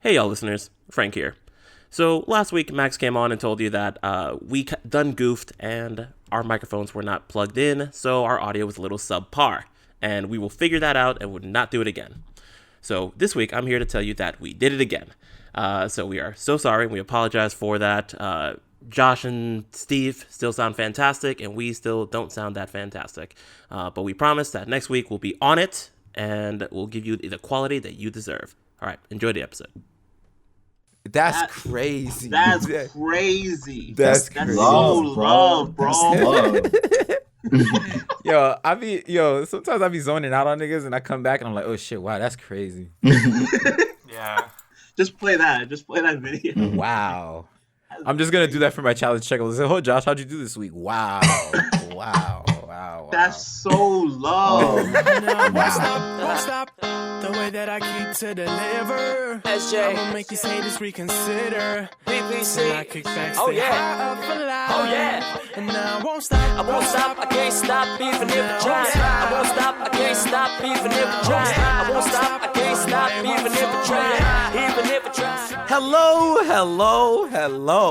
Hey y'all listeners, Frank here. So last week Max came on and told you that we done goofed and our microphones were not plugged in, so our audio was a little subpar. And we will figure that out and would not do it again. So this week I'm here to tell you that we did it again. So we are so sorry and we apologize for that. Josh and Steve still sound fantastic and we still don't sound that fantastic. But we promise that next week we'll be on it and we'll give you the quality that you deserve. All right, enjoy the episode. That's crazy. That's crazy. That's crazy. Love, bro. Love. Sometimes I be zoning out on niggas and I come back and I'm like, oh shit, wow, that's crazy. Yeah. Just play that video. Wow. I'm just gonna do that for my challenge check. I'll say, oh Josh, how'd you do this week? Wow. Wow. That's so love. Won't stop. The way that I keep to deliver. SJ. I'ma make these haters reconsider. PPC. And I kick back, Oh stay yeah. high up alive. Oh yeah. And now I won't stop. I won't stop. I can't stop even if I try. I won't stop. I can't stop even if I try. I won't stop. I can't stop even if I try. Even if I try. Hello.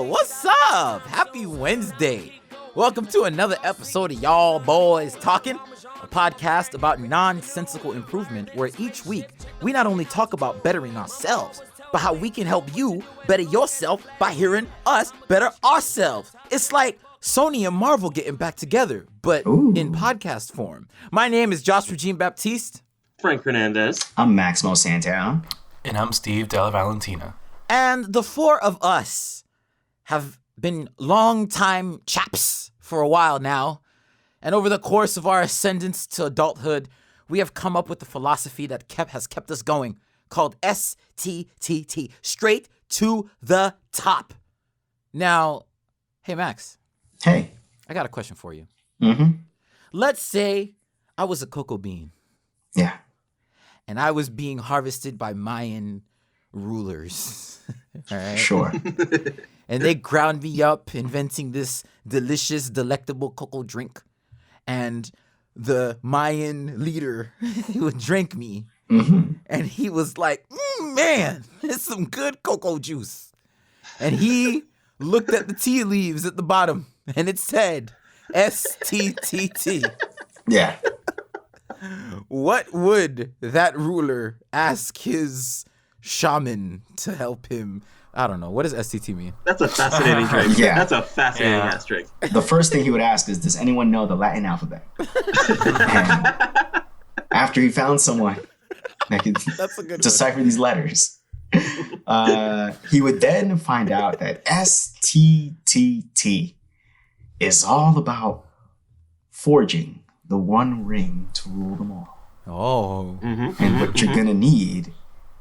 What's up? Happy Wednesday. Welcome to another episode of Y'all Boys Talkin, a podcast about nonsensical improvement where each week we not only talk about bettering ourselves, but how we can help you better yourself by hearing us better ourselves. It's like Sony and Marvel getting back together, but in podcast form. My name is Josh Regine Baptiste. Frank Hernandez. I'm Maximo Santana. And I'm Steve Della Valentina. And the four of us have been long-time chaps for a while now. And over the course of our ascendance to adulthood, we have come up with a philosophy that has kept us going called STTT, straight to the top. Now, hey, Max. Hey. I got a question for you. Mm-hmm. Let's say I was a cocoa bean. Yeah. And I was being harvested by Mayan rulers. All right? Sure. And they ground me up, inventing this delicious, delectable cocoa drink. And the Mayan leader would drink me. Mm-hmm. And he was like, man, it's some good cocoa juice. And he looked at the tea leaves at the bottom, and it said STTT. Yeah. What would that ruler ask his shaman to help him? I don't know. What does STT mean? That's a fascinating drink. Yeah. That's a fascinating ass drink. The first thing he would ask is, does anyone know the Latin alphabet? And after he found someone that could decipher these letters, he would then find out that STTT is all about forging the one ring to rule them all. Oh. And what you're going to need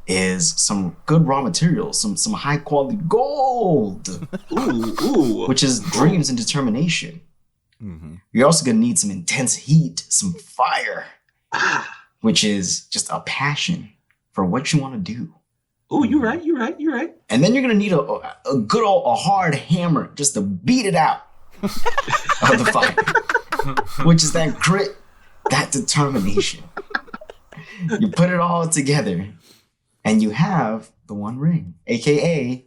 is some good raw materials, some high quality gold, which is dreams and determination. Mm-hmm. You're also going to need some intense heat, some fire, which is just a passion for what you want to do. Oh, you're right. And then you're going to need a good old hard hammer just to beat it out of the fire, which is that grit, that determination. You put it all together and you have the one ring, aka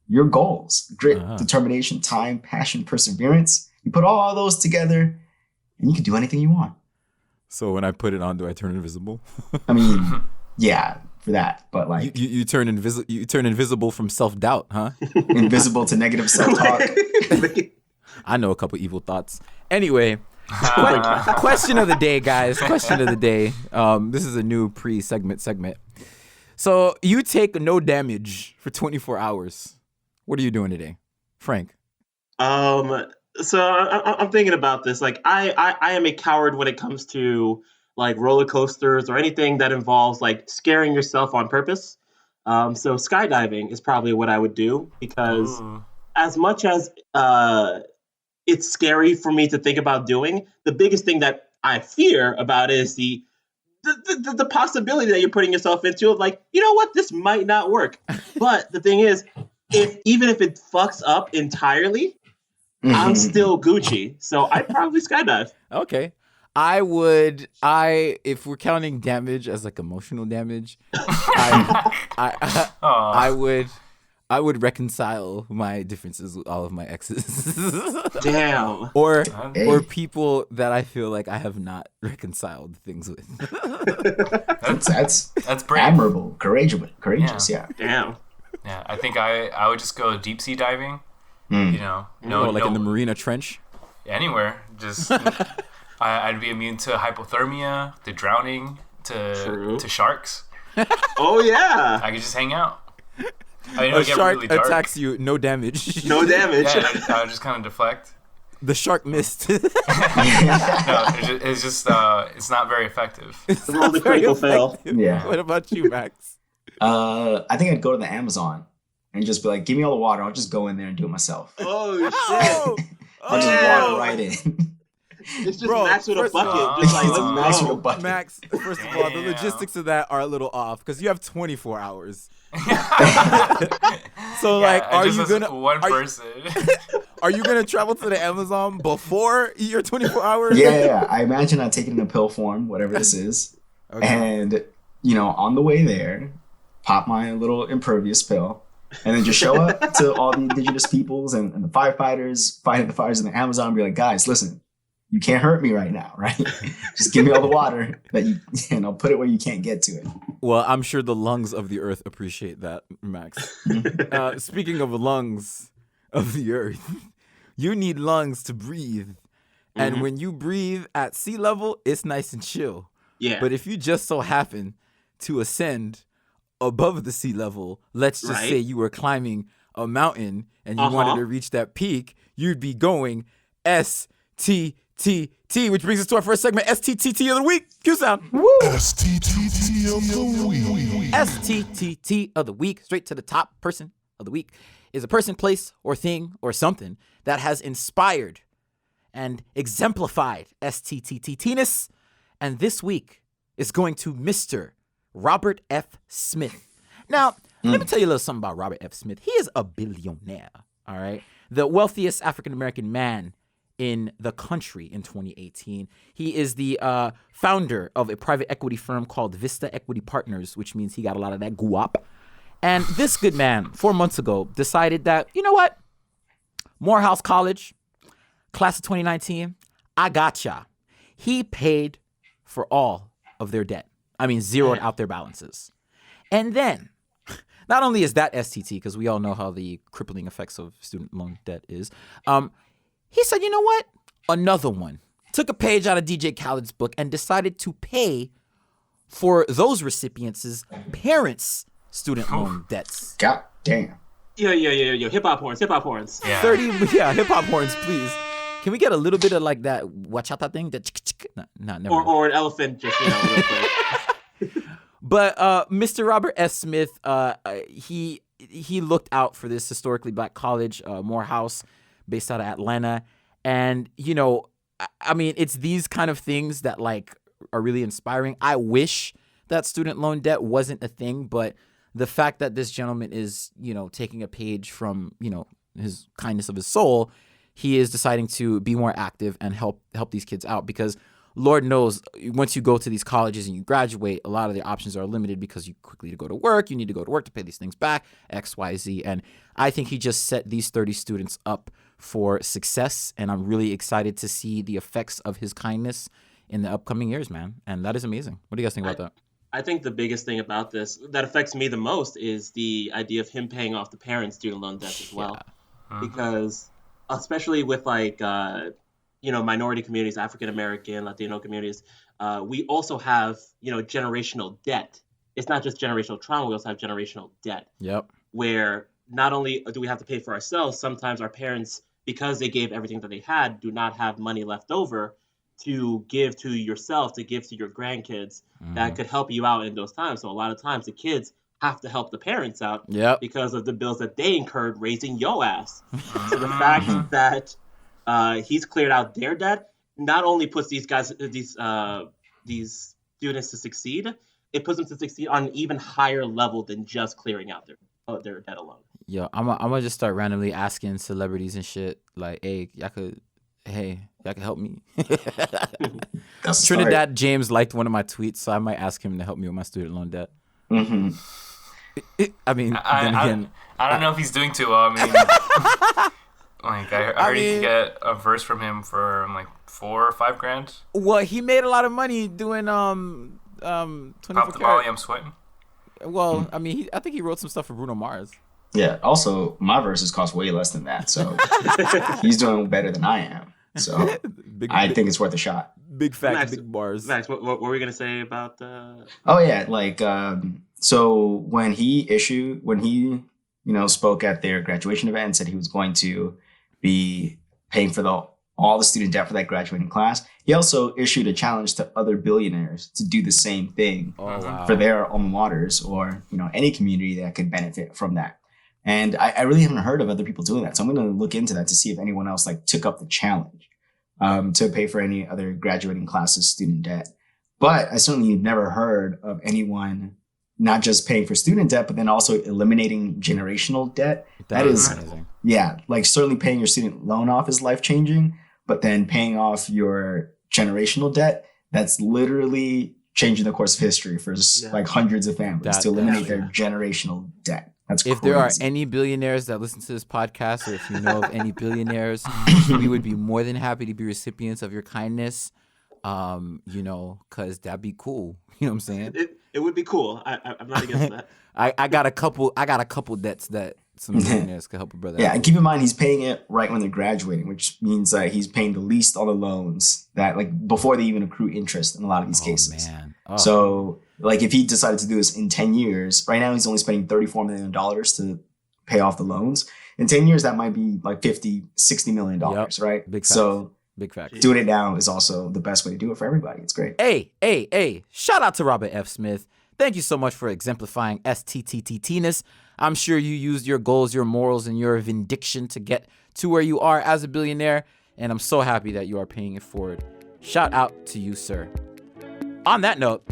your goals, grit, determination, time, passion, perseverance. You put all those together and you can do anything you want. So when I put it on, do I turn invisible? I mean, yeah, for that, but like you turn invisible from self-doubt, huh? invisible to negative self-talk. I know a couple evil thoughts. Anyway, question of the day, guys. Question of the day. This is a new pre-segment. So you take no damage for 24 hours. What are you doing today, Frank? So I'm thinking about this. Like, I am a coward when it comes to like roller coasters or anything that involves like scaring yourself on purpose. So skydiving is probably what I would do because as much as it's scary for me to think about doing, the biggest thing that I fear about is the possibility that you're putting yourself into of like, you know what, this might not work. But the thing is, even if it fucks up entirely, I'm still Gucci. So I'd probably skydive. Okay. If we're counting damage as like emotional damage, I would reconcile my differences with all of my exes. Damn. or people that I feel like I have not reconciled things with. That's brave. admirable, courageous. Yeah. Damn. Yeah, I think I would just go deep sea diving. You know, in the Marina Trench. Anywhere. Just I'd be immune to hypothermia, to drowning, to sharks. Oh yeah. I could just hang out. I mean, A shark attacks you, no damage. No damage. Yeah, I would just kind of deflect. The shark missed. No, it's just it's not very effective. Roll the critical fail. Yeah. What about you, Max? I think I'd go to the Amazon and just be like, give me all the water. I'll just go in there and do it myself. Oh shit. I'll just walk right in. It's just Max with a bucket. Just like Max with a bucket. Max, first of all, the logistics of that are a little off because you have 24 hours. So like, are you gonna travel to the Amazon before your 24 hours? Yeah. I imagine I take it in a pill form, whatever this is, and on the way there, pop my little impervious pill, and then just show up to all the indigenous peoples and the firefighters fighting the fires in the Amazon and be like, guys, listen, you can't hurt me right now, right? Just give me all the water and I'll put it where you can't get to it. Well, I'm sure the lungs of the earth appreciate that, Max. Speaking of lungs of the earth, you need lungs to breathe. And when you breathe at sea level, it's nice and chill. Yeah. But if you just so happen to ascend above the sea level, let's just say you were climbing a mountain and you wanted to reach that peak, you'd be going STTT, which brings us to our first segment, STTT of the week. Cue sound. STTT of the week. STTT of the week, straight to the top. Person of the week is a person, place, or thing, or something that has inspired and exemplified STTT-ness. And this week is going to Mr. Robert F. Smith. Now, let me tell you a little something about Robert F. Smith. He is a billionaire, all right? The wealthiest African-American man in the country in 2018. He is the founder of a private equity firm called Vista Equity Partners, which means he got a lot of that guap. And this good man, 4 months ago, decided that, you know what? Morehouse College, class of 2019, I gotcha. He paid for all of their debt. I mean, zeroed out their balances. And then, not only is that STT, because we all know how the crippling effects of student loan debt is, he said, you know what? Another one. Took a page out of DJ Khaled's book and decided to pay for those recipients' parents' student loan debts. God damn. Yo, hip-hop horns. Yeah. 30, hip-hop horns, please. Can we get a little bit of like that wachata thing? No, never. Or an elephant, just, real quick. But Mr. Robert S. Smith, he looked out for this historically black college, Morehouse, based out of Atlanta. And, I mean, it's these kind of things that like are really inspiring. I wish that student loan debt wasn't a thing, but the fact that this gentleman is, taking a page from, his kindness of his soul, he is deciding to be more active and help these kids out, because Lord knows once you go to these colleges and you graduate, a lot of the options are limited because you quickly to go to work. You need to go to work to pay these things back, X, Y, Z. And I think he just set these 30 students up for success. And I'm really excited to see the effects of his kindness in the upcoming years, man. And that is amazing. What do you guys think about that? I think the biggest thing about this that affects me the most is the idea of him paying off the parents' student loan debt as well. Because especially with like, minority communities, African American, Latino communities, we also have, generational debt. It's not just generational trauma, we also have generational debt. Yep. Where not only do we have to pay for ourselves, sometimes our parents, because they gave everything that they had, do not have money left over to give to yourself, to give to your grandkids that could help you out in those times. So a lot of times the kids have to help the parents out because of the bills that they incurred raising your ass. So the fact that he's cleared out their debt not only puts these students to succeed, it puts them to succeed on an even higher level than just clearing out their debt alone. Yo, I'm gonna just start randomly asking celebrities and shit like, hey, y'all could hey, y'all can help me. That's Trinidad James liked one of my tweets, so I might ask him to help me with my student loan debt. Mm-hmm. I mean, then again, I don't know if he's doing too well. I mean, like I heard you could get a verse from him for like $4 or $5 grand. Well, he made a lot of money doing 24 Pop the Molly, I'm sweating. Well, I mean, I think he wrote some stuff for Bruno Mars. Yeah. Also, my verses cost way less than that, so he's doing better than I am. So I think it's worth a shot. Big facts, Max, big bars. Max, what were we gonna say about? Oh yeah, like so when he spoke at their graduation event and said he was going to be paying for all the student debt for that graduating class, he also issued a challenge to other billionaires to do the same thing for their alma maters or any community that could benefit from that. And I really haven't heard of other people doing that, so I'm going to look into that to see if anyone else took up the challenge to pay for any other graduating classes student debt. But I certainly never heard of anyone not just paying for student debt, but then also eliminating generational debt. That is amazing. Yeah, like certainly paying your student loan off is life-changing, but then paying off your generational debt, that's literally changing the course of history for like hundreds of families to eliminate their generational debt. That's crazy. If there are any billionaires that listen to this podcast, or if you know of any billionaires, we would be more than happy to be recipients of your kindness. Because that'd be cool. You know what I'm saying? It would be cool. I'm not against that. I got a couple debts that some billionaires could help a brother. Yeah, and keep in mind he's paying it right when they're graduating, which means that he's paying the least on the loans that before they even accrue interest in a lot of these cases. Man. Oh. So if he decided to do this in 10 years, right now he's only spending $34 million to pay off the loans. In 10 years, that might be like $50-60 million, right? Big facts. So big fact. Doing it now is also the best way to do it for everybody. It's great. Hey. Shout out to Robert F. Smith. Thank you so much for exemplifying STTT-ness. I'm sure you used your goals, your morals, and your vindication to get to where you are as a billionaire, and I'm so happy that you are paying it forward. Shout out to you, sir. On that note,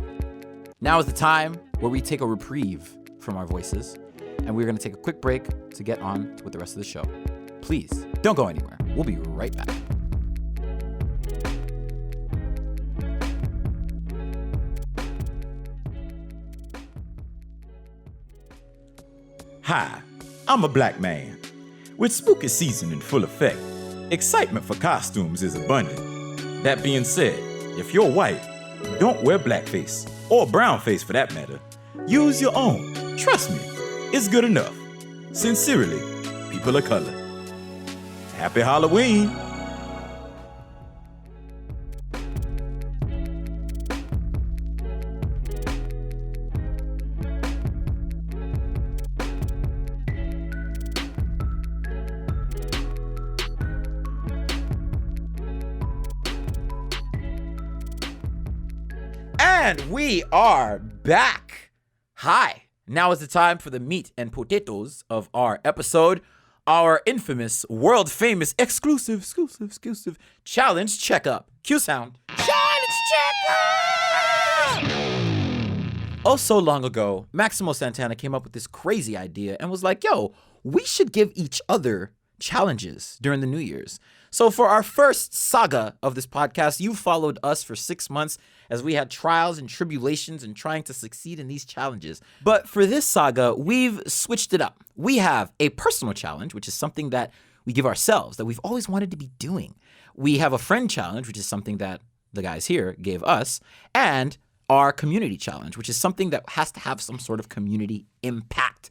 now is the time where we take a reprieve from our voices, and we're going to take a quick break to get on with the rest of the show. Please, don't go anywhere. We'll be right back. Hi, I'm a black man. With spooky season in full effect, excitement for costumes is abundant. That being said, if you're white, don't wear blackface, or brownface for that matter. Use your own. Trust me, it's good enough. Sincerely, people of color. Happy Halloween! And we are back. Hi. Now is the time for the meat and potatoes of our episode. Our infamous, world-famous, exclusive challenge checkup. Cue sound. Challenge checkup! Oh, so long ago, Maximo Santana came up with this crazy idea and was like, yo, we should give each other challenges during the New Year's. So for our first saga of this podcast, you followed us for 6 months as we had trials and tribulations and trying to succeed in these challenges. But for this saga, we've switched it up. We have a personal challenge, which is something that we give ourselves, that we've always wanted to be doing. We have a friend challenge, which is something that the guys here gave us, and our community challenge, which is something that has to have some sort of community impact.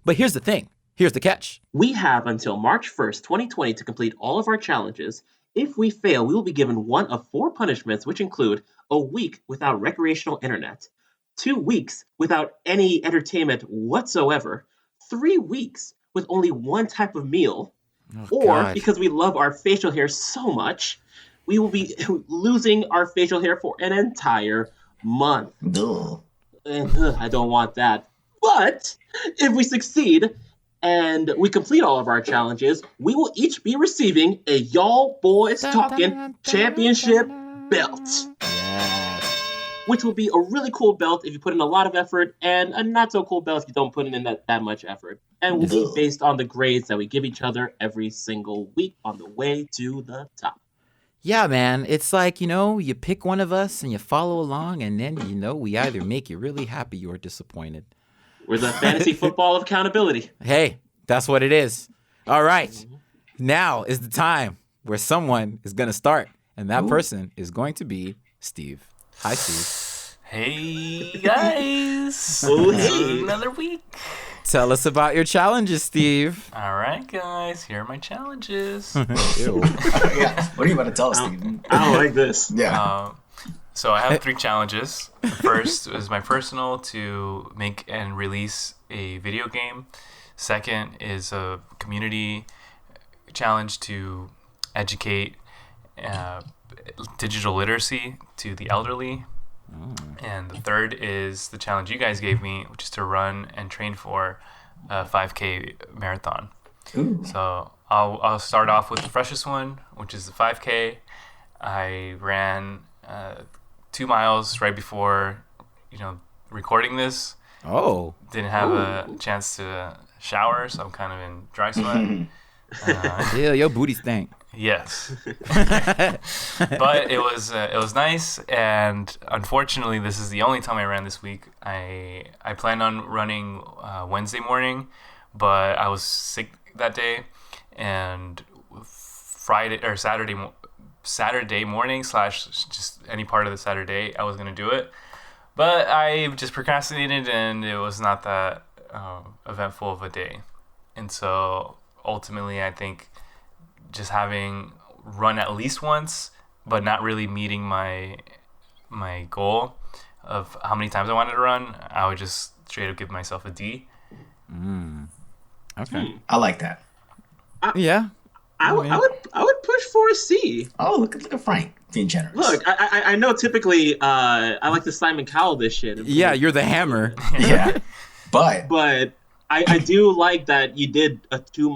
But here's the thing. Here's the catch. We have until March 1st, 2020 to complete all of our challenges. If we fail, we will be given one of 4 punishments, which include a week without recreational internet, 2 weeks without any entertainment whatsoever, 3 weeks with only one type of meal, because we love our facial hair so much, we will be losing our facial hair for an entire month. I don't want that. But if we succeed and we complete all of our challenges, we will each be receiving a Y'all Boys Talkin' Championship belt. Which will be a really cool belt if you put in a lot of effort, and a not so cool belt if you don't put in that much effort. And will be based on the grades that we give each other every single week on the way to the top. Yeah, man. It's like, you pick one of us and you follow along, and then, we either make you really happy or disappointed. We're the fantasy football of accountability. Hey, that's what it is. All right. Now is the time where someone is going to start, and that person is going to be Steve. Hi, Steve. Hey, guys. Hey. Another week. Tell us about your challenges, Steve. All right, guys. Here are my challenges. Ew. Yeah. What are you about to tell us, Steve? I don't like this. Yeah. So I have 3 challenges. The first is my personal, to make and release a video game. Second is a community challenge to educate digital literacy to the elderly. And the third is the challenge you guys gave me, which is to run and train for a 5K marathon. Ooh. So I'll start off with the freshest one, which is the 5K. I ran 2 miles right before, recording this. Oh. Didn't have a chance to shower, so I'm kind of in dry sweat. Yeah, your booty stank. Yes, but it was nice, and unfortunately, this is the only time I ran this week. I planned on running Wednesday morning, but I was sick that day, and Saturday morning / just any part of the Saturday, I was gonna do it, but I just procrastinated, and it was not that eventful of a day, and so ultimately, I think just having run at least once, but not really meeting my goal of how many times I wanted to run, I would just straight up give myself a D. Okay. I like that. Yeah. I would push for a C. Oh, look at Frank being generous. Look, I know typically I like to Simon Cowell this shit. Yeah, you're the hammer. Yeah. But I do like that you did a 2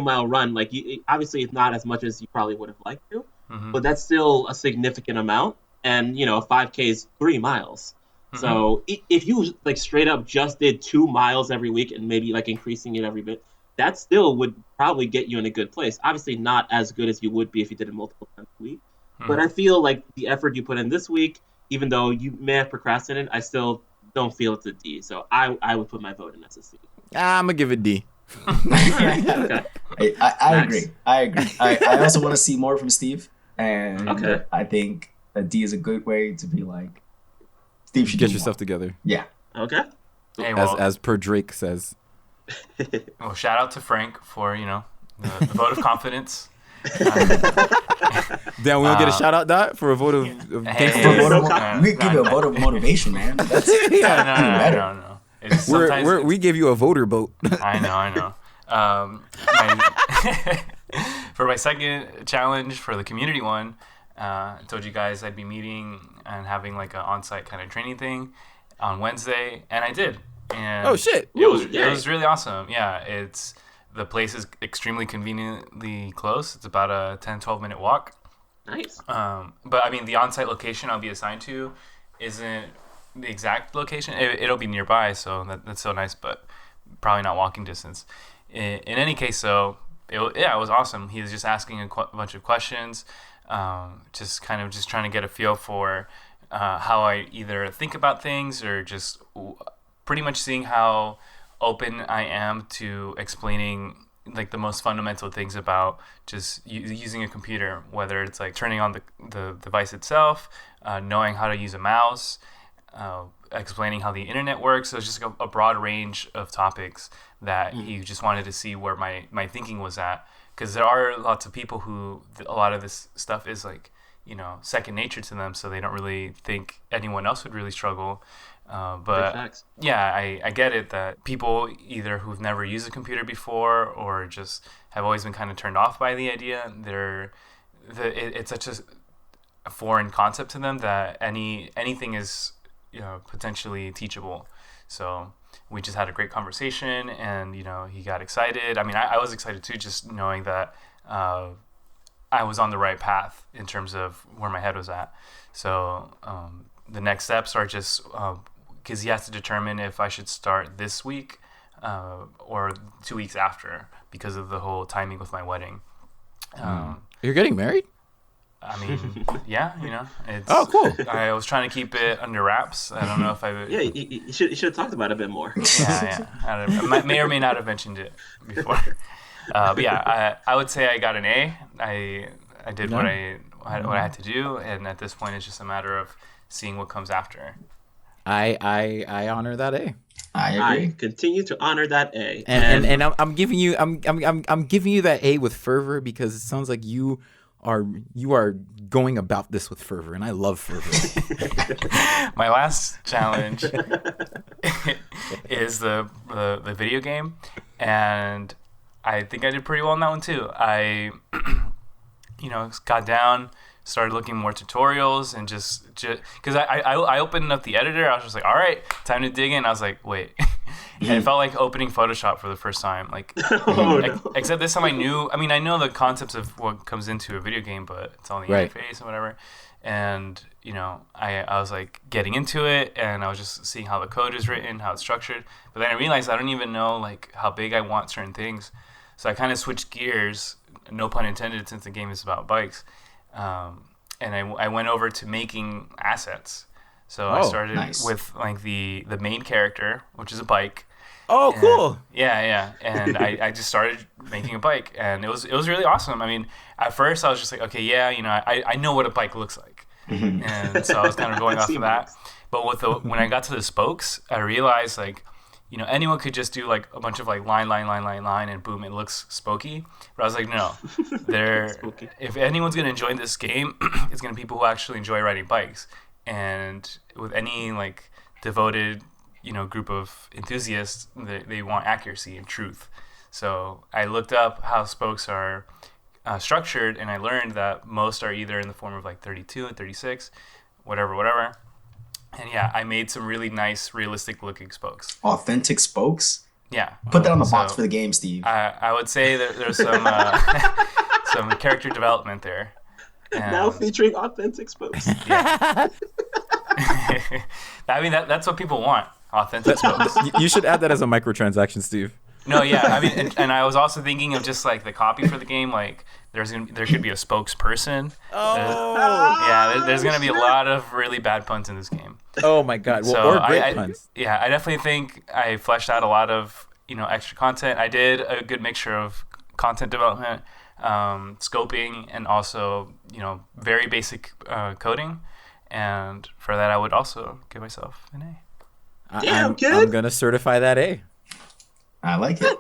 mile run. Like, obviously it's not as much as you probably would have liked to, but that's still a significant amount. And a 5K is 3 miles. So if you like straight up just did 2 miles every week and maybe like increasing it every bit, that still would probably get you in a good place. Obviously not as good as you would be if you did it multiple times a week. But I feel like the effort you put in this week, even though you may have procrastinated, I still don't feel it's a D. So I would put my vote in as a C. I'm going to give it D. Okay. Hey, I agree. I also want to see more from Steve. And I think a D is a good way to be like, Steve should get do yourself more. together. Yeah. Okay. Hey, well, As per Drake says. well, shout out to Frank for the vote of confidence. Then we don't get a shout out, Dot, for a vote of thanks Hey, for We give you a vote of motivation, man. That's no. It's sometimes we give you a voter vote. I know. For my second challenge, for the community one, I told you guys I'd be meeting and having like an on-site kind of training thing on Wednesday, and I did. And Oh, shit. It was really awesome. Yeah, the place is extremely conveniently close. It's about a 10-12 minute walk. Nice. But I mean, the on-site location I'll be assigned to isn't the exact location. It'll be nearby, so that's so nice, but probably not walking distance. In any case, though, it was awesome. He was just asking a bunch of questions, just trying to get a feel for how I either think about things, or just pretty much seeing how open I am to explaining like the most fundamental things about just using a computer, whether it's like turning on the device itself, knowing how to use a mouse, explaining how the internet works. So it's just a broad range of topics that he just wanted to see where my thinking was at, because there are lots of people who a lot of this stuff is like second nature to them, so they don't really think anyone else would really struggle. But yeah, I get it that people either who've never used a computer before or just have always been kind of turned off by the idea, it's such a foreign concept to them that anything is potentially teachable. So we just had a great conversation, and he got excited. I mean, I was excited too, just knowing that I was on the right path in terms of where my head was at. So the next steps are just because he has to determine if I should start this week or 2 weeks after, because of the whole timing with my wedding. You're getting married? I mean, yeah, it's. Oh, cool. I was trying to keep it under wraps. I don't know if I. Yeah, you should have talked about it a bit more. Yeah. I may or may not have mentioned it before. But yeah, I would say I got an A. I did what I had to do, and at this point, it's just a matter of seeing what comes after. I honor that A. I agree. I continue to honor that A. And I'm giving you that A with fervor because it sounds like you are going about this with fervor, and I love fervor. My last challenge is the video game, and I think I did pretty well on that one too. I got down, started looking more tutorials, and just because I opened up the editor, I was just like, all right, time to dig in. I was like, wait. And it felt like opening Photoshop for the first time. Like, except this time I know the concepts of what comes into a video game, but it's all in the interface and whatever. And, I was like getting into it, and I was just seeing how the code is written, how it's structured. But then I realized I don't even know like how big I want certain things. So I kind of switched gears, no pun intended, since the game is about bikes. And I went over to making assets. So I started with like the main character, which is a bike. Oh, cool! Yeah, and I just started making a bike, and it was really awesome. I mean, at first I was just like, okay, I know what a bike looks like, and so I was kind of going off of that. But when I got to the spokes, I realized like, anyone could just do like a bunch of like line, and boom, it looks spokey. But I was like, no, if anyone's gonna enjoy this game, it's gonna be people who actually enjoy riding bikes, and with any like devoted group of enthusiasts, they want accuracy and truth. So I looked up how spokes are structured, and I learned that most are either in the form of like 32 and 36, whatever. And yeah, I made some really nice, realistic looking spokes. Authentic spokes? Yeah. Put that on the box for the game, Steve. I would say that there's some some character development there. Now featuring authentic spokes. Yeah. I mean, that's what people want. Authentic spokes. You should add that as a microtransaction, Steve. No, yeah. I mean, and I was also thinking of just like the copy for the game. Like, there could be a spokesperson. There's gonna be a lot of really bad puns in this game. Oh my god! Well, or great puns. Yeah, I definitely think I fleshed out a lot of extra content. I did a good mixture of content development, scoping, and also very basic coding. And for that, I would also give myself an A. Damn, kid. I'm gonna certify that A. I like it.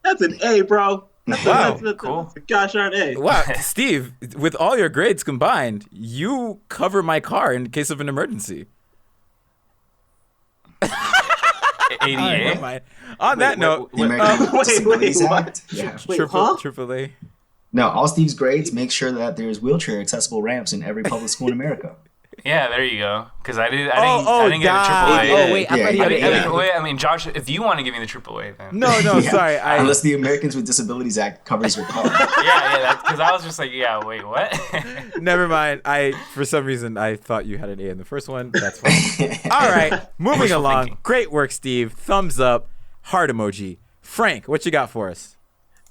That's an A, bro. Wow, cool. That's a gosh darn A. Wow, Steve, with all your grades combined, you cover my car in case of an emergency. 88. On that note, The American Disabilities Act. Yeah. Triple A. No, all Steve's grades make sure that there's wheelchair accessible ramps in every public school in America. Yeah, there you go. Because I didn't get a triple A. Oh wait, I mean, Josh, if you want to give me the triple A, then no, sorry. Unless the Americans with Disabilities Act covers your car. yeah, because I was just like, wait, what? Never mind. For some reason I thought you had an A in the first one. That's fine. All right, moving along. Thinking. Great work, Steve. Thumbs up. Heart emoji. Frank, what you got for us?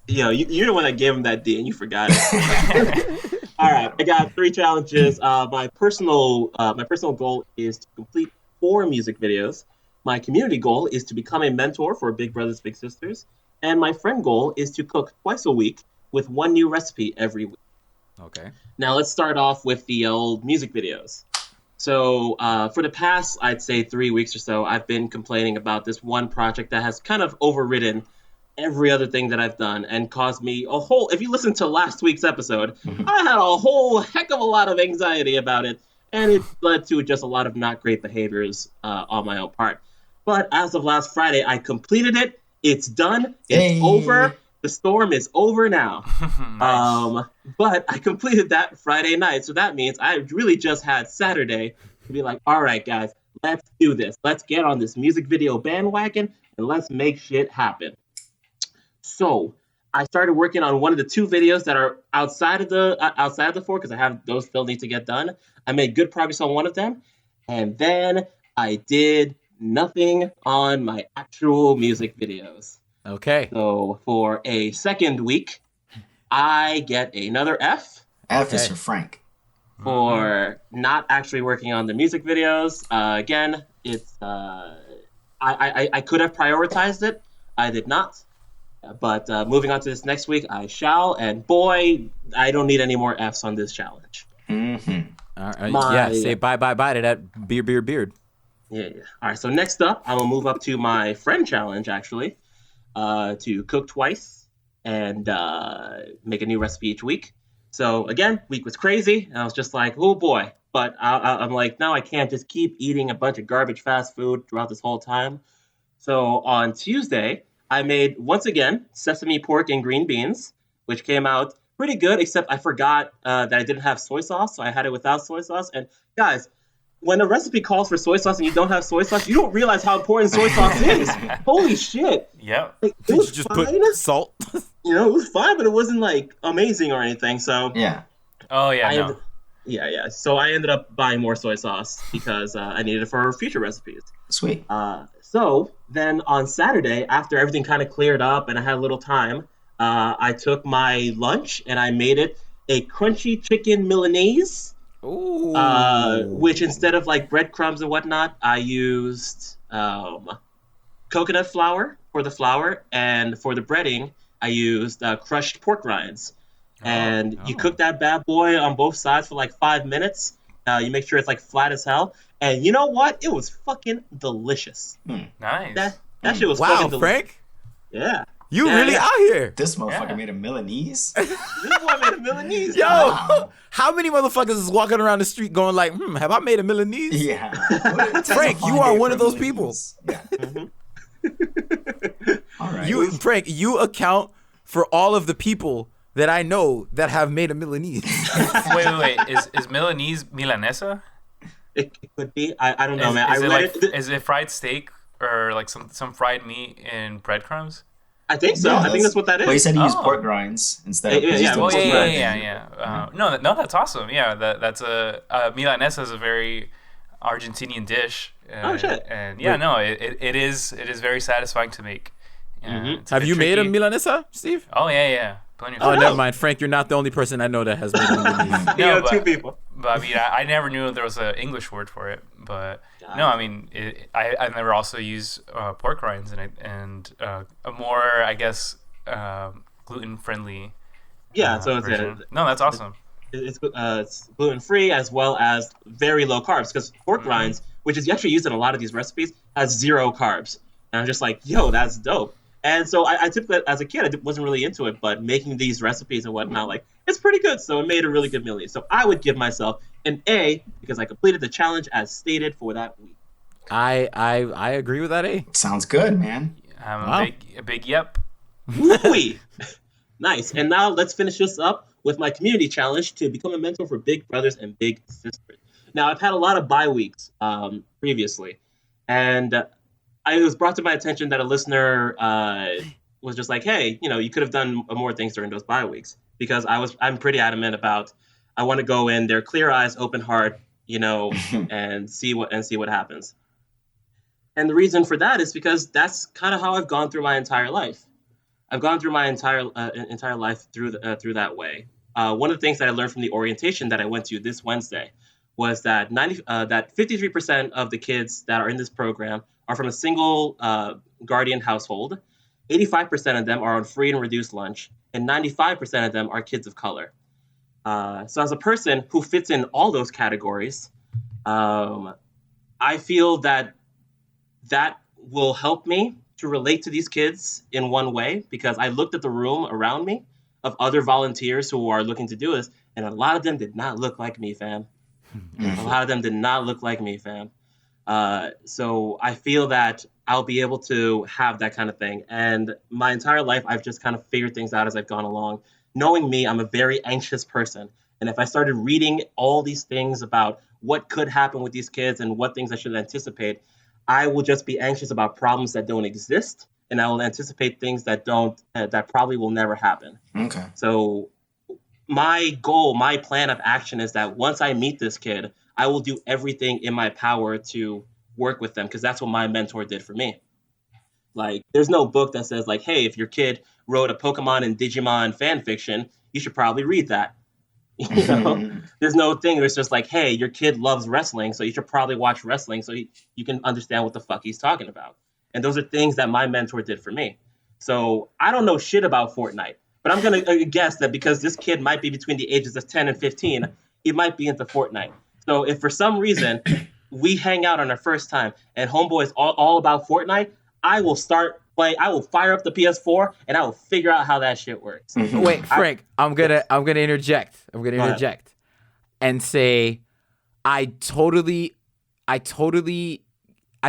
Yo, you're the one that gave him that D and you forgot it. All right, I got 3 challenges. My personal goal is to complete 4 music videos. My community goal is to become a mentor for Big Brothers Big Sisters, and my friend goal is to cook twice a week with 1 new recipe every week. Okay. Now let's start off with the old music videos. So for the past, I'd say 3 weeks or so, I've been complaining about this one project that has kind of overridden every other thing that I've done and caused me a whole, if you listen to last week's episode, I had a whole heck of a lot of anxiety about it, and it led to just a lot of not great behaviors on my own part. But as of last Friday, I completed it. It's done. It's over. The storm is over now. Nice. But I completed that Friday night, so that means I really just had Saturday to be like, all right, guys, let's do this. Let's get on this music video bandwagon, and let's make shit happen. So I started working on one of the 2 videos that are outside of the 4 because I have those still need to get done. I made good progress on one of them, and then I did nothing on my actual music videos. Okay. So for a second week, I get another F. F is for Frank. For not actually working on the music videos. Again, it's I could have prioritized it. I did not. But moving on to this next week, I shall. And boy, I don't need any more Fs on this challenge. Mm-hmm. All right, say bye to that beard. Yeah. All right, so next up, I'm going to move up to my friend challenge, actually, to cook twice and make a new recipe each week. So, again, week was crazy, and I was just like, oh, boy. But I'm like, no, I can't just keep eating a bunch of garbage fast food throughout this whole time. So, on Tuesday, I made, once again, sesame pork and green beans, which came out pretty good, except I forgot that I didn't have soy sauce, so I had it without soy sauce. And, guys, when a recipe calls for soy sauce and you don't have soy sauce, you don't realize how important soy sauce is. Holy shit. Yep. Like, Did you just put salt? You know, it was fine, but it wasn't, like, amazing or anything, so... Yeah. Oh, yeah, Yeah. So I ended up buying more soy sauce because I needed it for future recipes. Sweet. So then on Saturday, after everything kind of cleared up and I had a little time, I took my lunch and I made it a crunchy chicken Milanese. Ooh. Which instead of like breadcrumbs and whatnot, I used coconut flour for the flour, and for the breading, I used crushed pork rinds. And you cook that bad boy on both sides for like 5 minutes. You make sure it's like flat as hell. And you know what? It was fucking delicious. Nice. That shit was fucking delicious. Frank? Yeah. You really out here. This motherfucker made a Milanese. This boy made a Milanese. Yo, how many motherfuckers is walking around the street going like, have I made a Milanese? Yeah. Frank, you are one of those people. Yeah. All right. Frank, you account for all of the people that I know that have made a Milanese. Wait. Is Milanese Milanesa? It could be. I don't know, man. Is it fried steak or like some fried meat in breadcrumbs? I think so. I think that's what that is. But he said he used pork rinds instead of Yeah. No, that's awesome. Yeah, that's a Milanesa is a very Argentinian dish. Oh shit! And it is very satisfying to make. Have you made a Milanesa, Steve? Oh yeah. Never mind, Frank. You're not the only person I know that has made a Milanese. Two people. But I mean, I never knew there was an English word for it. But no, I mean, I never also used pork rinds in it, and a more, I guess, gluten friendly. Yeah, so no, that's awesome. It's gluten free as well as very low carbs, because pork rinds, which is actually used in a lot of these recipes, has 0 carbs. And I'm just like, yo, that's dope. And so I took that as a kid. I wasn't really into it, but making these recipes and whatnot, like, it's pretty good. So it made a really good meal. So I would give myself an A because I completed the challenge as stated for that week. I agree with that A. Sounds good, man. A big yep. Woo-wee. Nice. And now let's finish this up with my community challenge to become a mentor for big brothers and big sisters. Now, I've had a lot of bye weeks previously, and it was brought to my attention that a listener was just like, hey, you could have done more things during those bye weeks, because I'm pretty adamant about, I want to go in there, clear eyes, open heart, and see what happens. And the reason for that is because that's kind of how I've gone through my entire life. I've gone through my entire life through that way. One of the things that I learned from the orientation that I went to this Wednesday was that 53% of the kids that are in this program are from a single guardian household. 85% of them are on free and reduced lunch, and 95% of them are kids of color. So as a person who fits in all those categories, I feel that will help me to relate to these kids in one way, because I looked at the room around me of other volunteers who are looking to do this, and a lot of them did not look like me, fam. A lot of them did not look like me, fam. So I feel that I'll be able to have that kind of thing. And my entire life, I've just kind of figured things out as I've gone along. Knowing me, I'm a very anxious person. And if I started reading all these things about what could happen with these kids and what things I should anticipate, I will just be anxious about problems that don't exist. And I will anticipate things that that probably will never happen. Okay. So my goal, my plan of action is that once I meet this kid, I will do everything in my power to work with them, because that's what my mentor did for me. Like, there's no book that says, like, hey, if your kid wrote a Pokemon and Digimon fan fiction, you should probably read that. You know, there's no thing. It's just like, hey, your kid loves wrestling, so you should probably watch wrestling so you can understand what the fuck he's talking about. And those are things that my mentor did for me. So I don't know shit about Fortnite, but I'm going to guess that because this kid might be between the ages of 10 and 15, he might be into Fortnite. So if for some reason we hang out on our first time and homeboy is all about Fortnite, I will start playing. I will fire up the PS4 and I will figure out how that shit works. Wait, Frank, I'm gonna interject. And say, I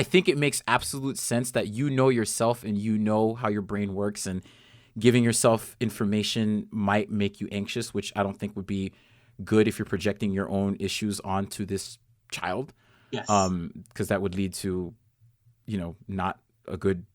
think it makes absolute sense that you know yourself and you know how your brain works, and giving yourself information might make you anxious, which I don't think would be good if you're projecting your own issues onto this child. Yes. Because that would lead to, not a good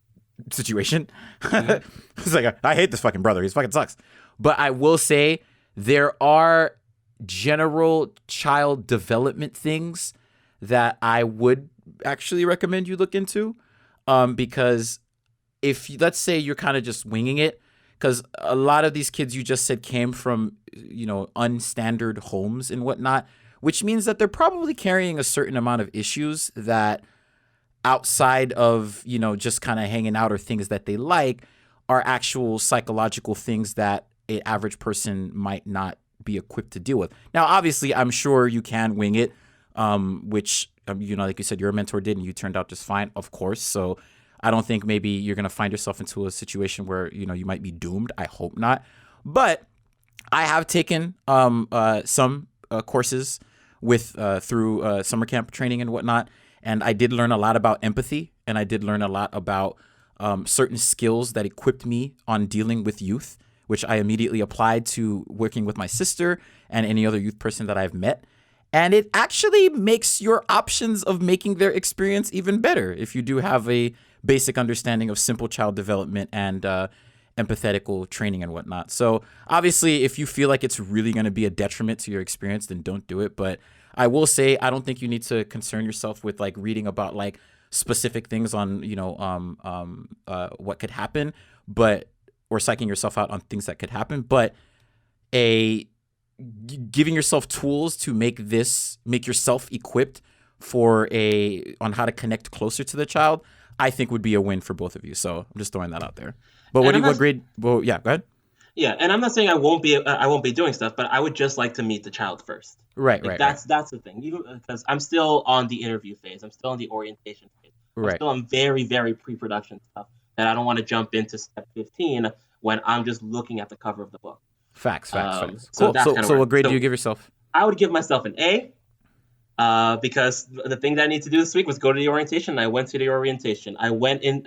situation. It's like, I hate this fucking brother. He fucking sucks. But I will say there are general child development things that I would actually recommend you look into. Because if, let's say you're kind of just winging it, because a lot of these kids you just said came from, unstandard homes and whatnot, which means that they're probably carrying a certain amount of issues that outside of, just kind of hanging out or things that they like are actual psychological things that an average person might not be equipped to deal with. Now, obviously, I'm sure you can wing it, which, like you said, your mentor did and you turned out just fine, of course. So I don't think maybe you're going to find yourself into a situation where, you might be doomed. I hope not. But I have taken some courses through summer camp training and whatnot. And I did learn a lot about empathy, and I did learn a lot about certain skills that equipped me on dealing with youth, which I immediately applied to working with my sister and any other youth person that I've met. And it actually makes your options of making their experience even better if you do have a basic understanding of simple child development and empathetical training and whatnot. So obviously, if you feel like it's really going to be a detriment to your experience, then don't do it. But I will say, I don't think you need to concern yourself with like reading about like specific things on, what could happen, or psyching yourself out on things that could happen. But giving yourself tools to make yourself equipped on how to connect closer to the child, I think would be a win for both of you. So I'm just throwing that out there. But what grade? Well, yeah, go ahead. Yeah, and I'm not saying I won't be doing stuff, but I would just like to meet the child first. Right. That's the thing. Because I'm still on the interview phase. I'm still on the orientation phase. I'm still on very, very pre-production stuff that I don't want to jump into step 15 when I'm just looking at the cover of the book. Facts. Cool. So what grade do you give yourself? I would give myself an A. Because the thing that I need to do this week was go to the orientation. And I went to the orientation. I went in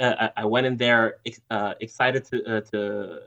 there excited to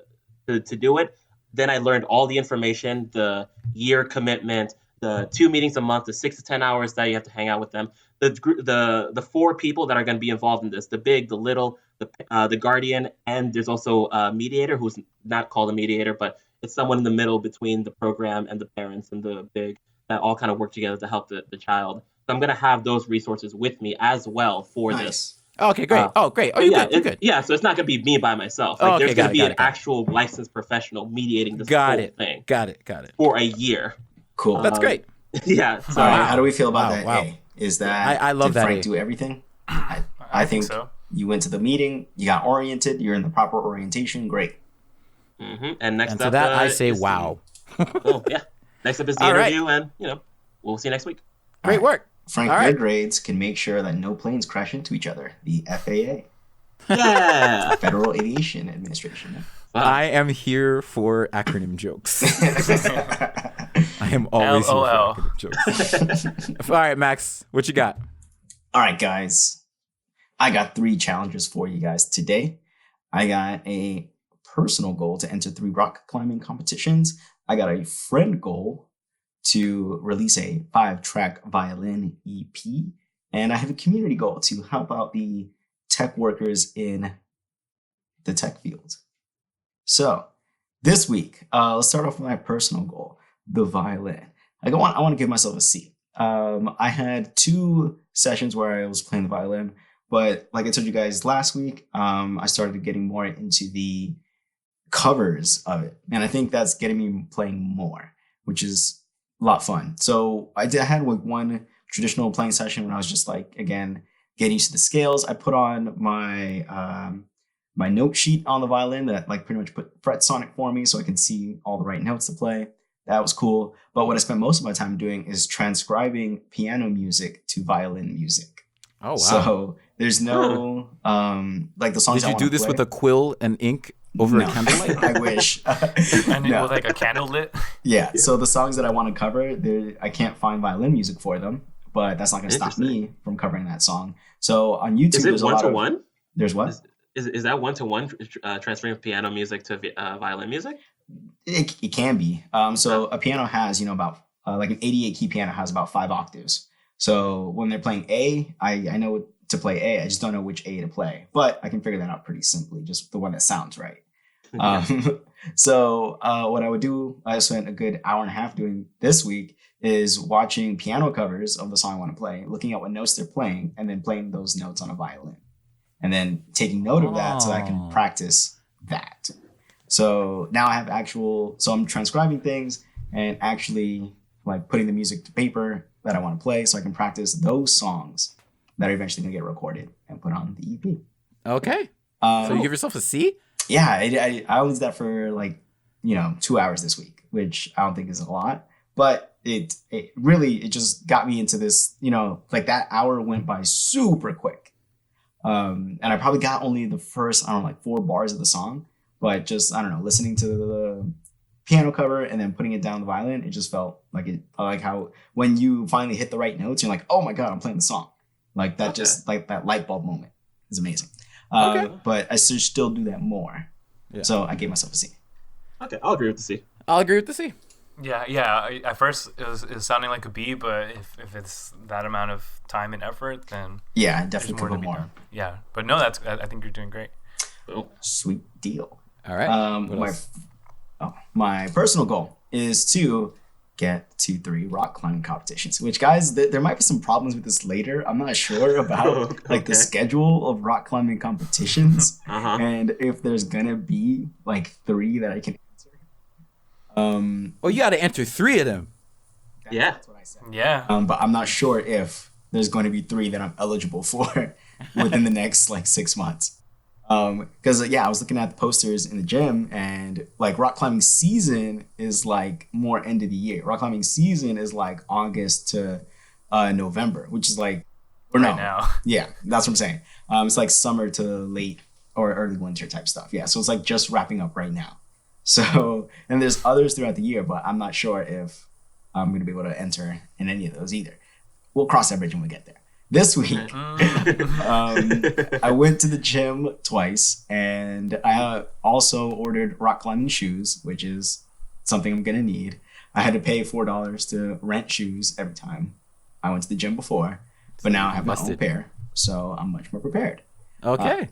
do it. Then I learned all the information, the year commitment, the 2 meetings a month, the 6 to 10 hours that you have to hang out with them, the 4 people that are going to be involved in this, the big, the little, the guardian, and there's also a mediator who's not called a mediator, but it's someone in the middle between the program and the parents and the big, that all kind of work together to help the child. So I'm going to have those resources with me as well for this. Okay, great. Great. Oh, you're good. Yeah, so it's not going to be me by myself. There's going to be an actual licensed professional mediating this whole thing. Got it. For a year. Cool. That's great. Yeah. So how do we feel about that? Wow. Is that I love did that Frank do everything? I think so. You went to the meeting, you got oriented, you're in the proper orientation. Great. Mm-hmm. And next up, to that I say wow. Next up is the interview, and we'll see you next week. Great work. Frank, your grades can make sure that no planes crash into each other. The FAA. Yeah. Federal Aviation Administration. Wow. I am here for acronym jokes. I am always here for acronym jokes. All right, Max, what you got? All right, guys. I got 3 challenges for you guys today. I got a personal goal to enter 3 rock climbing competitions. I got a friend goal to release a 5-track violin EP. And I have a community goal to help out the tech workers in the tech field. So this week, let's start off with my personal goal, the violin. I want to give myself a C. I had 2 sessions where I was playing the violin, but like I told you guys last week, I started getting more into the covers of it. And I think that's getting me playing more, which is a lot of fun. So I had like one traditional playing session when I was just like, again, getting used to the scales. I put on my my note sheet on the violin that like pretty much put fret sonic for me so I can see all the right notes to play. That was cool. But what I spent most of my time doing is transcribing piano music to violin music. Oh, wow. So there's no like the songs. Did you do this with a quill and ink over a candlelight? I wish. And No. with like a candle lit. Yeah. So the songs that I want to cover, I can't find violin music for them, but that's not going to stop me from covering that song. So on YouTube, Is it there's a lot of 1-to-1? There's what? Is that 1-to-1 transferring piano music to violin music? It can be. So a piano has, about like an 88 key piano has about 5 octaves. So when they're playing A, I know to play A. I just don't know which A to play, but I can figure that out pretty simply. Just the one that sounds right. So what I would do, I spent a good hour and a half doing this week, is watching piano covers of the song I want to play, looking at what notes they're playing, and then playing those notes on a violin, and then taking note of that so that I can practice that. So now I have so I'm transcribing things and actually like putting the music to paper that I want to play so I can practice those songs that are eventually going to get recorded and put on the EP. Okay. So you give yourself a C? Yeah, I only did that for like, 2 hours this week, which I don't think is a lot, but it really just got me into this, like that hour went by super quick. And I probably got only the first, 4 bars of the song, but just, listening to the piano cover and then putting it down the violin, it just felt like like how when you finally hit the right notes, you're like, oh my God, I'm playing the song. Like that, just like that light bulb moment is amazing. But I should still do that more. Yeah. So I gave myself a C. Okay, I'll agree with the C. I'll agree with the C. Yeah. At first, it was sounding like a B, but if it's that amount of time and effort, then yeah, definitely could go more. Done. Yeah, but no, I think you're doing great. Cool. Sweet deal. All right. My personal goal is to get to 3 rock climbing competitions. Which, guys, there might be some problems with this later. I'm not sure about like the schedule of rock climbing competitions and if there's gonna be like 3 that I can answer. Well, you got to enter 3 of them. That's what I said. Yeah. But I'm not sure if there's going to be 3 that I'm eligible for within the next like 6 months. Because I was looking at the posters in the gym, and like rock climbing season is like more end of the year. Rock climbing season is like August to November, which is like now. Yeah, that's what I'm saying. It's like summer to late or early winter type stuff. Yeah, so it's like just wrapping up right now. So, and there's others throughout the year, but I'm not sure if I'm going to be able to enter in any of those either. We'll cross that bridge when we get there. This week, I went to the gym twice, and I also ordered rock climbing shoes, which is something I'm going to need. I had to pay $4 to rent shoes every time I went to the gym before, but now I have my own pair, so I'm much more prepared. Okay.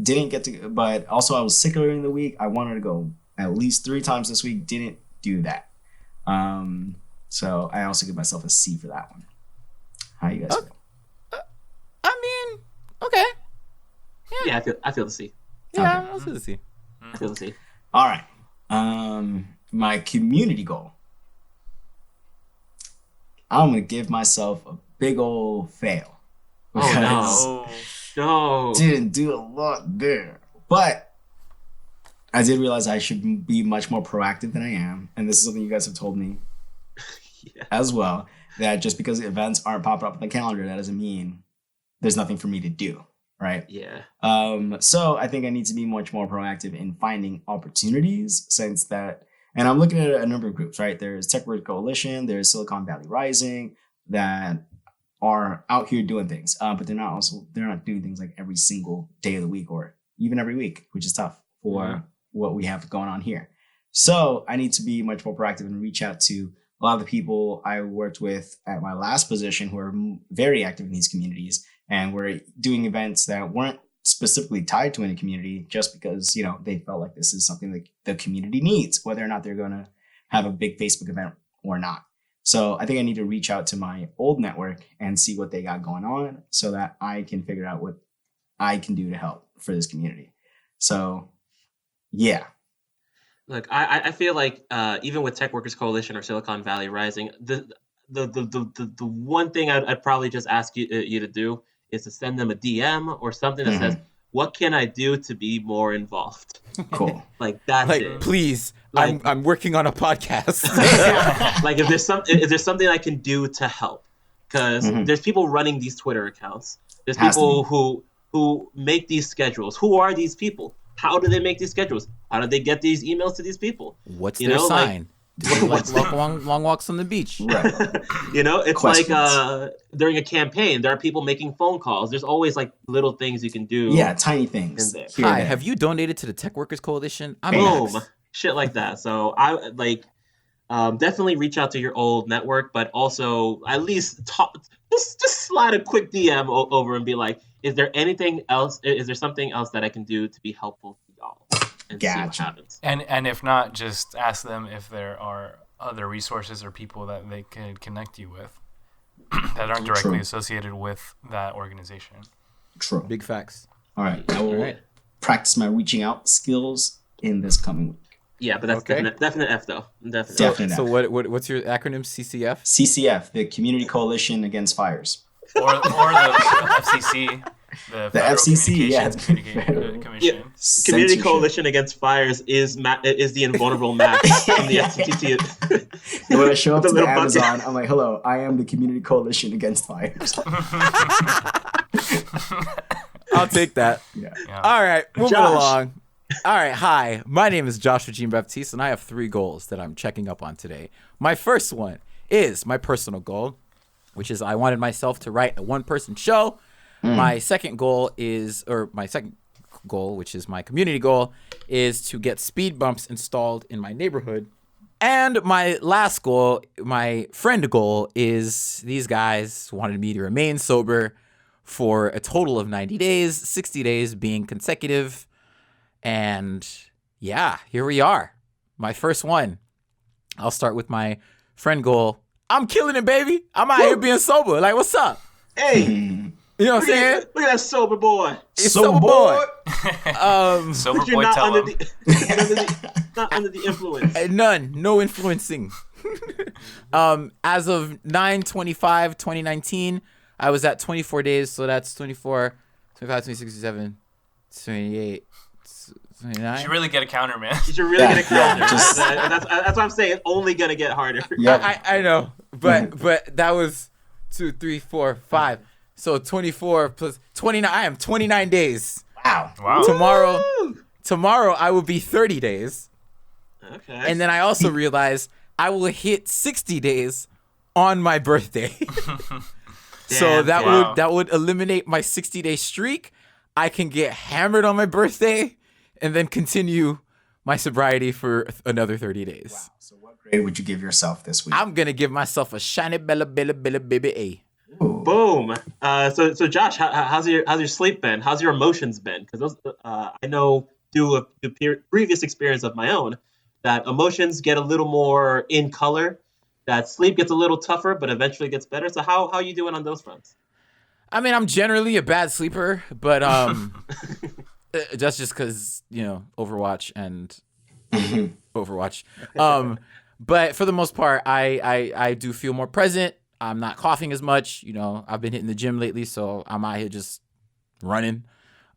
Didn't get to, but also I was sick earlier in the week. I wanted to go at least 3 times this week, didn't do that. So I also give myself a C for that one. How you guys feel? Okay. Yeah, I feel the C. Yeah, I'll feel the C. I feel the C. All right. My community goal. I'm gonna give myself a big old fail. Oh no! Didn't do a lot there, but I did realize I should be much more proactive than I am, and this is something you guys have told me as well. That just because events aren't popping up on the calendar, that doesn't mean there's nothing for me to do, right? Yeah. So I think I need to be much more proactive in finding opportunities since that, and I'm looking at a number of groups, right? There's Tech Word Coalition, there's Silicon Valley Rising that are out here doing things, but they're not doing things like every single day of the week or even every week, which is tough for what we have going on here. So I need to be much more proactive and reach out to a lot of the people I worked with at my last position who are very active in these communities, and we're doing events that weren't specifically tied to any community just because, they felt like this is something that the community needs, whether or not they're going to have a big Facebook event or not. So I think I need to reach out to my old network and see what they got going on so that I can figure out what I can do to help for this community. So, yeah. Look, I feel like even with Tech Workers Coalition or Silicon Valley Rising, the one thing I'd probably just ask you to do is to send them a DM or something that says, "What can I do to be more involved?" Cool. Like that's Like, it. please, Like- I'm working on a podcast. Like if there's something I can do to help, because there's people running these Twitter accounts. There's Has to people who make these schedules. Who are these people? How do they make these schedules? How do they get these emails to these people? What's You their know, like- sign? Do they What's like long walks on the beach? Right. You know, it's Questions. like during a campaign, there are people making phone calls. There's always like little things you can do. Yeah, tiny things. In there. Here and Hi, there. have you donated to the Tech Workers Coalition? I'm Boom, Max. shit like that. So I like definitely reach out to your old network, but also at least talk. Just slide a quick DM over and be like, "Is there anything else? Is there something else that I can do to be helpful to y'all?" And see what Gotcha. happens. And if not, just ask them if there are other resources or people that they could connect you with that aren't directly True. associated with that organization. True. Big facts. All right. I will All right. practice my reaching out skills in this coming week. Yeah, but that's Okay. definite F though. Definite. Definite. So what's your acronym? CCF? CCF, the Community Coalition Against Fires. Or the FCC, the Federal FCC, yeah, Communication Commission. Community Censorship. Coalition Against Fires is the invulnerable Max from the STTT. And when I show up The to the little bucket. Amazon, I'm like, hello, I am the Community Coalition Against Fires. I'll take that. Yeah. All right, moving Josh. along. All right, hi. My name is Joshua Jean Baptiste, and I have 3 goals that I'm checking up on today. My first one is my personal goal, which is I wanted myself to write a one-person show. My second goal which is my community goal, is to get speed bumps installed in my neighborhood. And my last goal, my friend goal, is these guys wanted me to remain sober for a total of 90 days, 60 days being consecutive. And yeah, here we are. My first one. I'll start with my friend goal. I'm killing it, baby. I'm out here being sober. Like, what's up? Hey, You know what I'm saying? look at that sober boy. It's Sober boy. Sober You're boy, not tell under them. not under the influence. None. No influencing. As of 9/25/2019, I was at 24 days. So that's 24, 25, 26, 27, 28, 29. You should really get a counter, man. You should really get a calendar. just- That's what I'm saying. It's only gonna get harder. Yep. I know, but that was 2, 3, 4, 5. So 24 plus 29. I am 29 days. Wow. Wow. Tomorrow I will be 30 days. Okay. And then I also realized I will hit 60 days on my birthday. So Damn, that would eliminate my 60-day streak. I can get hammered on my birthday and then continue my sobriety for another 30 days. So what grade would you give yourself this week? I'm going to give myself a shiny bella baby A. Boom. So Josh, how's your sleep been? How's your emotions been? Because those I know through a previous experience of my own that emotions get a little more in color. That sleep gets a little tougher, but eventually gets better. So how are you doing on those fronts? I mean, I'm generally a bad sleeper, but that's just because, Overwatch and Overwatch. But for the most part, I do feel more present. I'm not coughing as much. I've been hitting the gym lately, so I'm out here just running.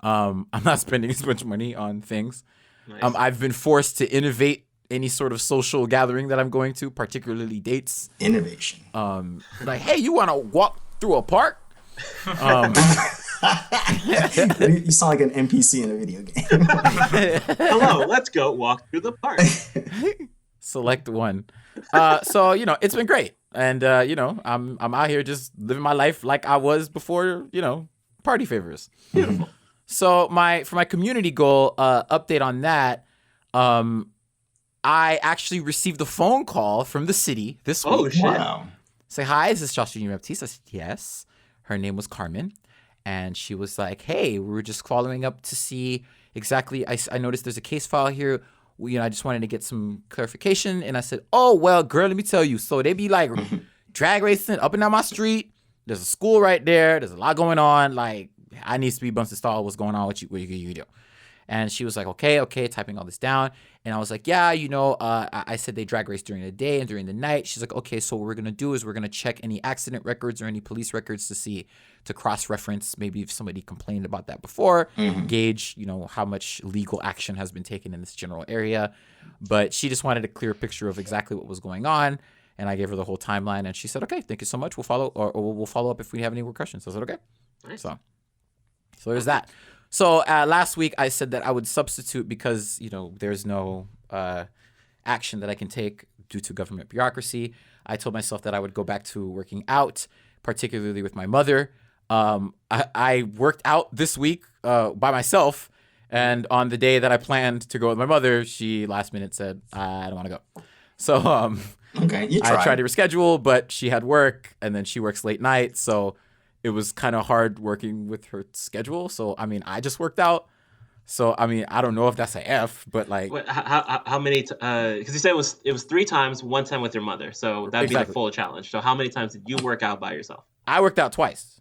I'm not spending as much money on things. Nice. I've been forced to innovate any sort of social gathering that I'm going to, particularly dates. Innovation. Like, hey, you want to walk through a park? You sound like an NPC in a video game. Hello, let's go walk through the park. Select one. So it's been great, and I'm out here just living my life like I was before. Party favors. Beautiful. So for my community goal update on that, I actually received a phone call from the city this week. Oh shit. Wow. Say, hi, is this Joshua Jean Baptiste? I said, yes. Her name was Carmen. And she was like, hey, we were just following up to see exactly. I noticed there's a case file here. I just wanted to get some clarification. And I said, oh, well, girl, let me tell you. So they be like drag racing up and down my street. There's a school right there. There's a lot going on. Like, I need speed bumps installed. What's going on? What you do? And she was like, okay, typing all this down. And I was like, yeah, I said they drag race during the day and during the night. She's like, okay, so what we're going to do is we're going to check any accident records or any police records to cross-reference maybe if somebody complained about that before, gauge, how much legal action has been taken in this general area. But she just wanted a clear picture of exactly what was going on. And I gave her the whole timeline. And she said, okay, thank you so much. We'll follow up if we have any more questions. I said, okay. Nice. So there's that. So last week I said that I would substitute because, there's no action that I can take due to government bureaucracy. I told myself that I would go back to working out, particularly with my mother. I worked out this week by myself. And on the day that I planned to go with my mother, she last minute said, I don't want to go. So okay, you tried. I tried to reschedule, but she had work and then she works late night. So it was kind of hard working with her schedule. So, I just worked out. So, I don't know if that's a F, but like... Wait, how many... Because you said it was 3 times, 1 time with your mother. So that'd be the full challenge. So how many times did you work out by yourself? I worked out twice.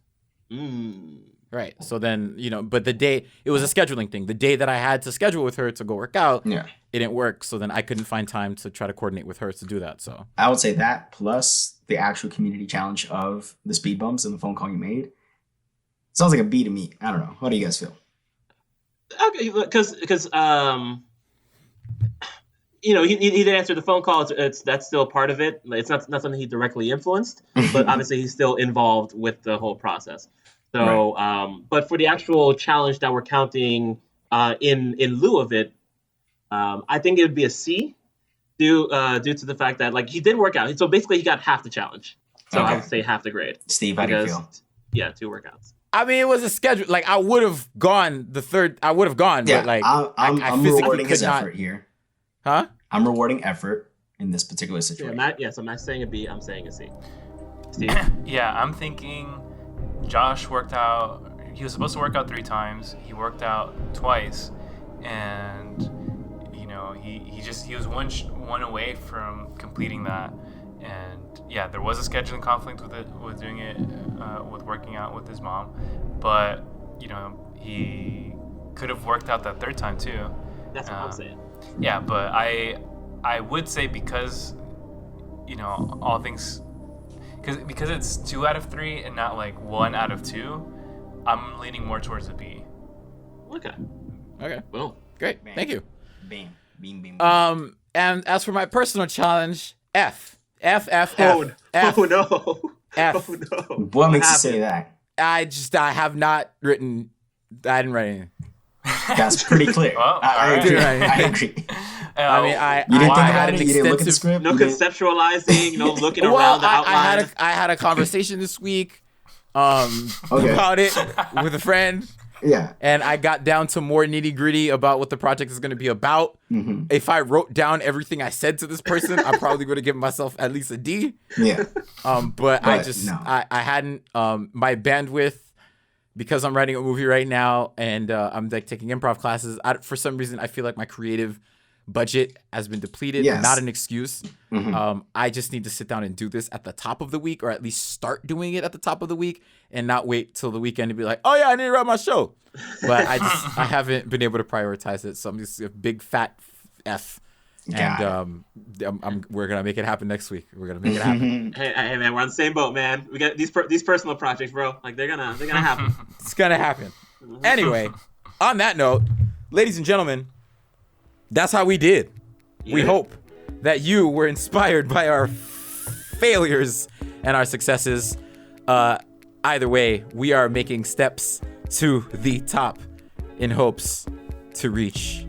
Right. So then, but the day... It was a scheduling thing. The day that I had to schedule with her to go work out, it didn't work. So then I couldn't find time to try to coordinate with her to do that. So I would say that plus the actual community challenge of the speed bumps and the phone call you made. Sounds like a B to me. I don't know. How do you guys feel? Okay, because he did answer the phone call. That's still part of it. It's not something he directly influenced, but obviously he's still involved with the whole process. So, right. But for the actual challenge that we're counting in lieu of it, I think it would be a C due to the fact that he did work out. So basically, he got half the challenge. So I would say half the grade. Steve, how do you feel? Yeah, 2 workouts. It was a schedule. I would have gone the third. I would have gone, yeah, but I'm rewarding his effort here. Huh? I'm rewarding effort in this particular situation. So Matt's saying a B. I'm saying a C. Steve? Yeah, I'm thinking Josh worked out. He was supposed to work out 3 times. He worked out twice, and he was one away from completing that. And yeah, there was a scheduling conflict with doing it, with working out with his mom, but he could have worked out that 3rd time too. That's what I'm saying. Yeah, but I would say because all things, because it's 2 out of 3 and not 1 out of 2, I'm leaning more towards a B. Okay. Well, great. Bam. Thank you. Bam. Beam, beam. And as for my personal challenge, F. F. Oh no. F. Oh no. What makes you say that? I have not written. I didn't write anything. That's pretty clear. Well, I agree. I agree. You didn't think I about had it? an You didn't look at the extensive. script? No conceptualizing. No looking around the outline. I had a conversation this week, about it with a friend. Yeah. And I got down to more nitty gritty about what the project is going to be about. Mm-hmm. If I wrote down everything I said to this person, I probably would have given myself at least a D. Yeah. But I hadn't, my bandwidth, because I'm writing a movie right now and I'm taking improv classes. For some reason, I feel like my creative budget has been depleted. Yes. Not an excuse. Mm-hmm. I just need to sit down and do this at the top of the week, or at least start doing it at the top of the week, and not wait till the weekend to be like, oh yeah, I need to write my show. But I haven't been able to prioritize it, so I'm just a big fat F. And we're gonna make it happen next week. We're gonna make it happen. Hey man, we're on the same boat, man. We got these personal projects, bro. They're gonna happen. It's gonna happen. Anyway, on that note, ladies and gentlemen, that's how we did. Yeah. We hope that you were inspired by our failures and our successes. Either way, we are making steps to the top in hopes to reach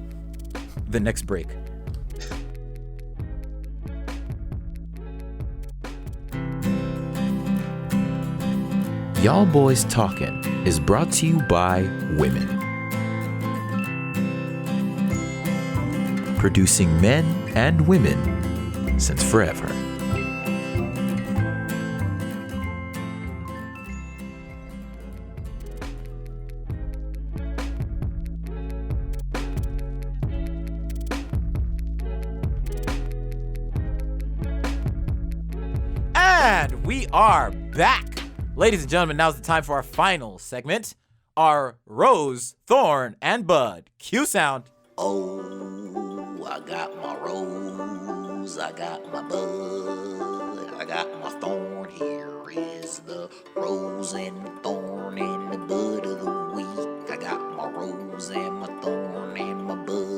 the next break. Y'all Boys Talkin' is brought to you by women. Producing men and women since forever. And we are back. Ladies and gentlemen, now's the time for our final segment, our Rose, Thorn, and Bud. Cue sound. Oh, I got my rose, I got my bud, I got my thorn. Here is the rose and the thorn and the bud of the week. I got my rose and my thorn and my bud.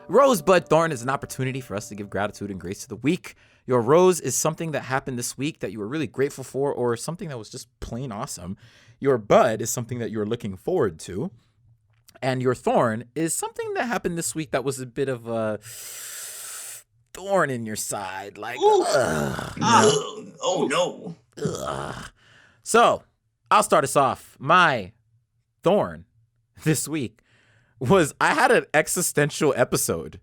Rose, Bud, Thorn is an opportunity for us to give gratitude and grace to the week. Your rose is something that happened this week that you were really grateful for, or something that was just plain awesome. Your bud is something that you're looking forward to. And your thorn is something that happened this week that was a bit of a thorn in your side. Like, oh no. Ugh. So, I'll start us off. My thorn this week was I had an existential episode.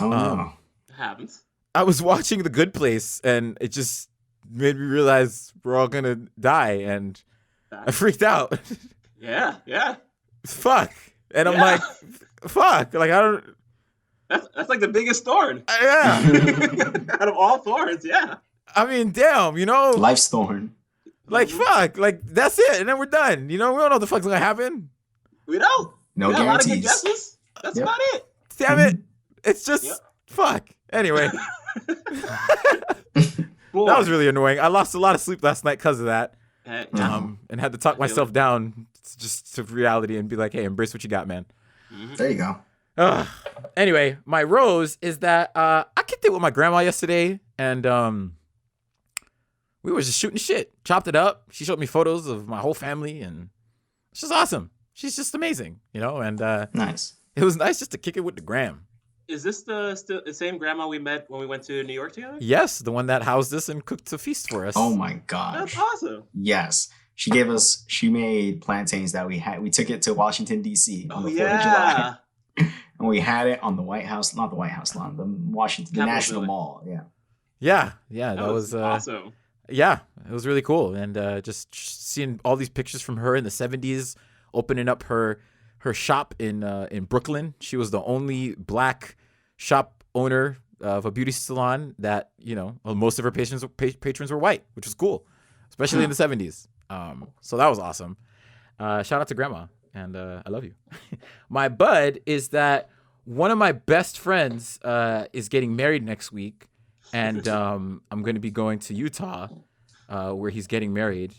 Oh no. It happens. I was watching The Good Place, and it just made me realize we're all gonna die, and I freaked out. Yeah. Fuck. And I'm like, fuck. Like, I don't. That's like the biggest thorn. Yeah. Out of all thorns, yeah. I mean, damn, you know? Life's thorn. Like, fuck. Like, that's it. And then we're done. You know, we don't know what the fuck's gonna happen. We don't. No we got guarantees. a lot of good guesses. That's about it. Damn it. It's just, fuck. Anyway. That was really annoying. I lost a lot of sleep last night because of that. And had to talk myself down just to reality and be like, hey, embrace what you got, man. There you go. Anyway, my rose is that I kicked it with my grandma yesterday, and we were just shooting shit, chopped it up. She showed me photos of my whole family, and it's just awesome. She's just amazing, you know, and nice. It was nice just to kick it with the gram. Is this the same grandma we met when we went to New York together? Yes, the one that housed us and cooked a feast for us. Oh my gosh. That's awesome. Yes. She made plantains that we took it to Washington, D.C. on the 4th of July. And we had it on the White House, not the White House lawn, the National Mall. Yeah. Yeah, that was awesome. Yeah, it was really cool. And just seeing all these pictures from her in the 70s, opening up her shop in Brooklyn. She was the only black shop owner of a beauty salon that, you know, most of her patrons were white, which was cool, especially in the 70s. So that was awesome. Shout out to grandma, and I love you. My bud is that one of my best friends is getting married next week, and I'm going to be going to Utah where he's getting married.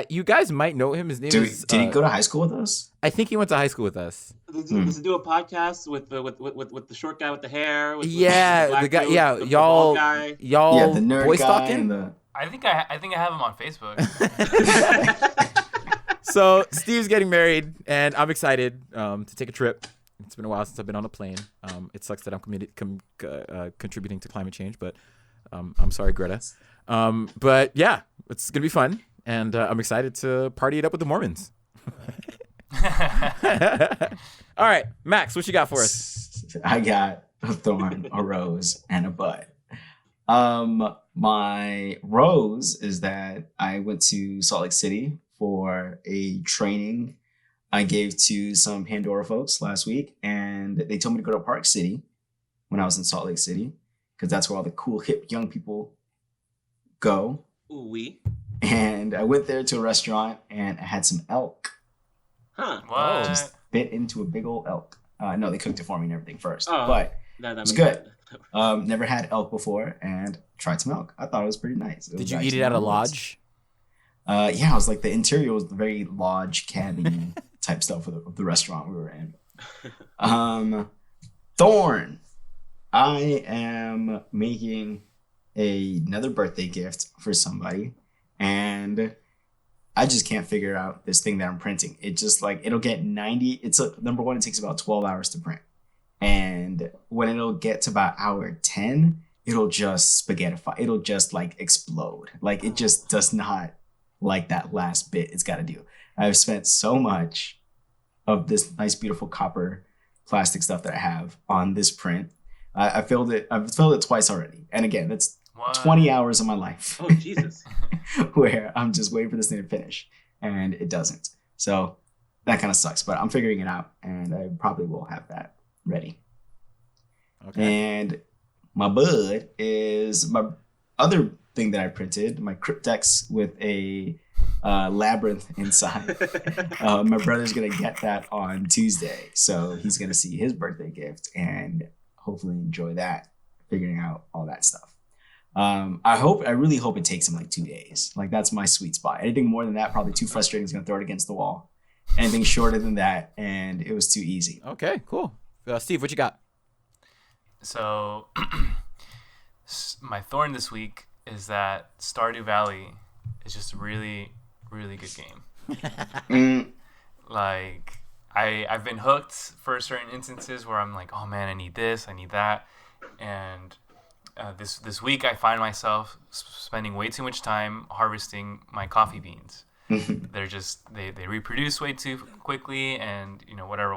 You guys might know him. His name is. Did he go to high school with us? I think he went to high school with us. Does he do a podcast with the short guy with the hair? With the guy. Dude, Yeah, the y'all. guy? Y'all. The nerd boy guy stalking. I think I have him on Facebook. So Steve's getting married, and I'm excited to take a trip. It's been a while since I've been on a plane. It sucks that I'm contributing to climate change, but I'm sorry, Greta. But yeah, it's gonna be fun, and I'm excited to party it up with the Mormons. All right, Max, what you got for us? I got a thorn, a rose, and a bud. My rose is that I went to Salt Lake City for a training I gave to some Pandora folks last week, and they told me to go to Park City when I was in Salt Lake City, because that's where all the cool, hip, young people go. Ooh-wee. And I went there to a restaurant, and I had some elk. Huh. What? Just bit into a big old elk. No, they cooked it for me and everything first, Oh, but that it's makes good. sense. Never had elk before, and tried some elk. I thought it was pretty nice. Did you eat it at a lodge? Yeah, it was like the interior was the very lodge cabin type stuff of the restaurant we were in. Thorn. I am making another birthday gift for somebody, and I just can't figure out this thing that I'm printing. It just it'll get 90. Number one, it takes about 12 hours to print. And when it'll get to about hour 10, it'll just spaghettify. It'll just explode. It just does not like that last bit it's got to do. I've spent so much of this nice, beautiful copper plastic stuff that I have on this print. I've filled it twice already. And again, that's 20 hours of my life. Oh, Jesus. Where I'm just waiting for this thing to finish, and it doesn't. So that kind of sucks, but I'm figuring it out, and I probably will have that ready. Okay. And my bud is my other thing that I printed, my cryptex with a labyrinth inside. My brother's gonna get that on Tuesday, so he's gonna see his birthday gift and hopefully enjoy that, figuring out all that stuff. I really hope it takes him like 2 days. Like that's my sweet spot. Anything more than that, probably too frustrating. He's gonna throw it against the wall. Anything shorter than that, and it was too easy. Okay, cool. Steve, what you got? So, my thorn this week is that Stardew Valley is just a really, really good game. Like, I've been hooked for certain instances where I'm like, oh man, I need this, I need that. And this week I find myself spending way too much time harvesting my coffee beans. They're just they reproduce way too quickly, and whatever.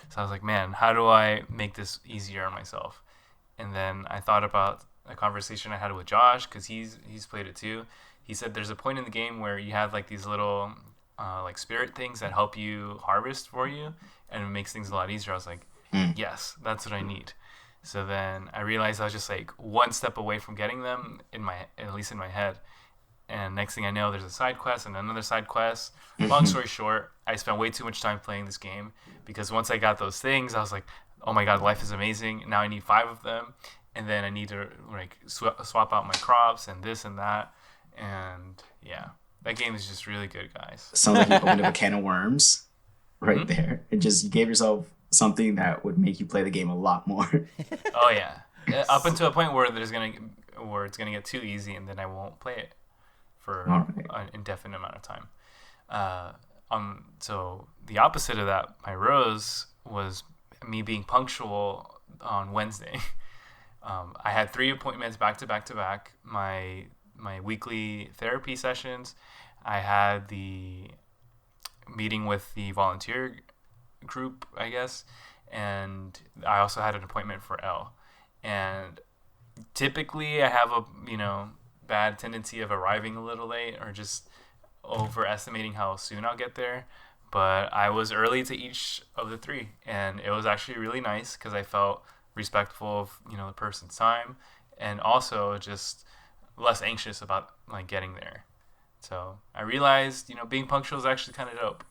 So I was like, man, how do I make this easier on myself? And then I thought about a conversation I had with Josh, because he's played it too. He said there's a point in the game where you have like these little like spirit things that help you harvest for you, and it makes things a lot easier. I was like, yes, that's what I need. So then I realized I was just like one step away from getting them, at least in my head. And next thing I know, there's a side quest and another side quest. Long story short, I spent way too much time playing this game, because once I got those things, I was like, oh my god, life is amazing. Now I need 5 of them, and then I need to like swap out my crops and this and that. And yeah, that game is just really good, guys. Sounds like you opened up a can of worms right there. It just, you gave yourself something that would make you play the game a lot more. Oh yeah, up until a point where it's gonna get too easy, and then I won't play it for an indefinite amount of time. So the opposite of that, my rose, was me being punctual on Wednesday. I had 3 appointments back to back. My weekly therapy sessions. I had the meeting with the volunteer group, I guess, and I also had an appointment for L. And typically I have a bad tendency of arriving a little late, or just overestimating how soon I'll get there. But I was early to each of the 3, and it was actually really nice because I felt respectful of the person's time, and also just less anxious about like getting there. So I realized being punctual is actually kind of dope.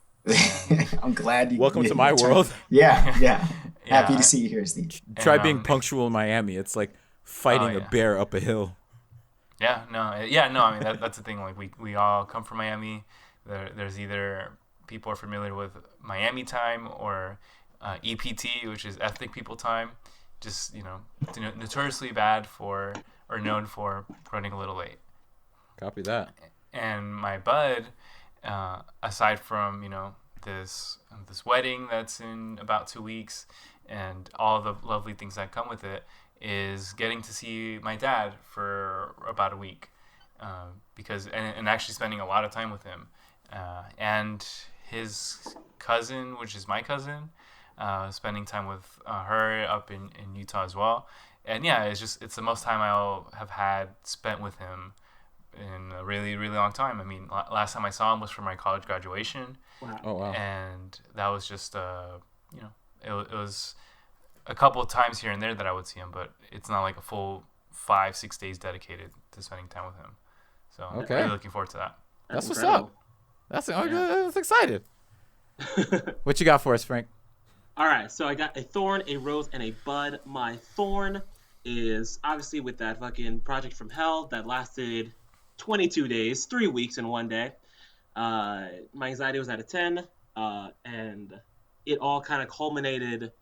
I'm glad you. Welcome to my world. Yeah. Happy to see you here, Steve. Try being punctual in Miami. It's like fighting a bear up a hill. I mean, that's the thing. Like we all come from Miami. There's either people are familiar with Miami time or EPT, which is ethnic people time. Just notoriously bad for, or known for, running a little late. Copy that. And my bud, aside from this wedding that's in about 2 weeks, and all the lovely things that come with it, is getting to see my dad for about a week, because actually spending a lot of time with him, and his cousin, which is my cousin, spending time with her up in Utah as well. And yeah, it's the most time I'll have had spent with him in a really, really long time. I mean, last time I saw him was for my college graduation. Wow. Oh wow. And that was just it was a couple of times here and there that I would see him, but it's not like a full 5-6 days dedicated to spending time with him. So I'm really looking forward to that. That's what's up. That's excited. What you got for us, Frank? All right, so I got a thorn, a rose, and a bud. My thorn is obviously with that fucking project from hell that lasted 22 days, 3 weeks in 1 day. My anxiety was at a 10, and it all kind of culminated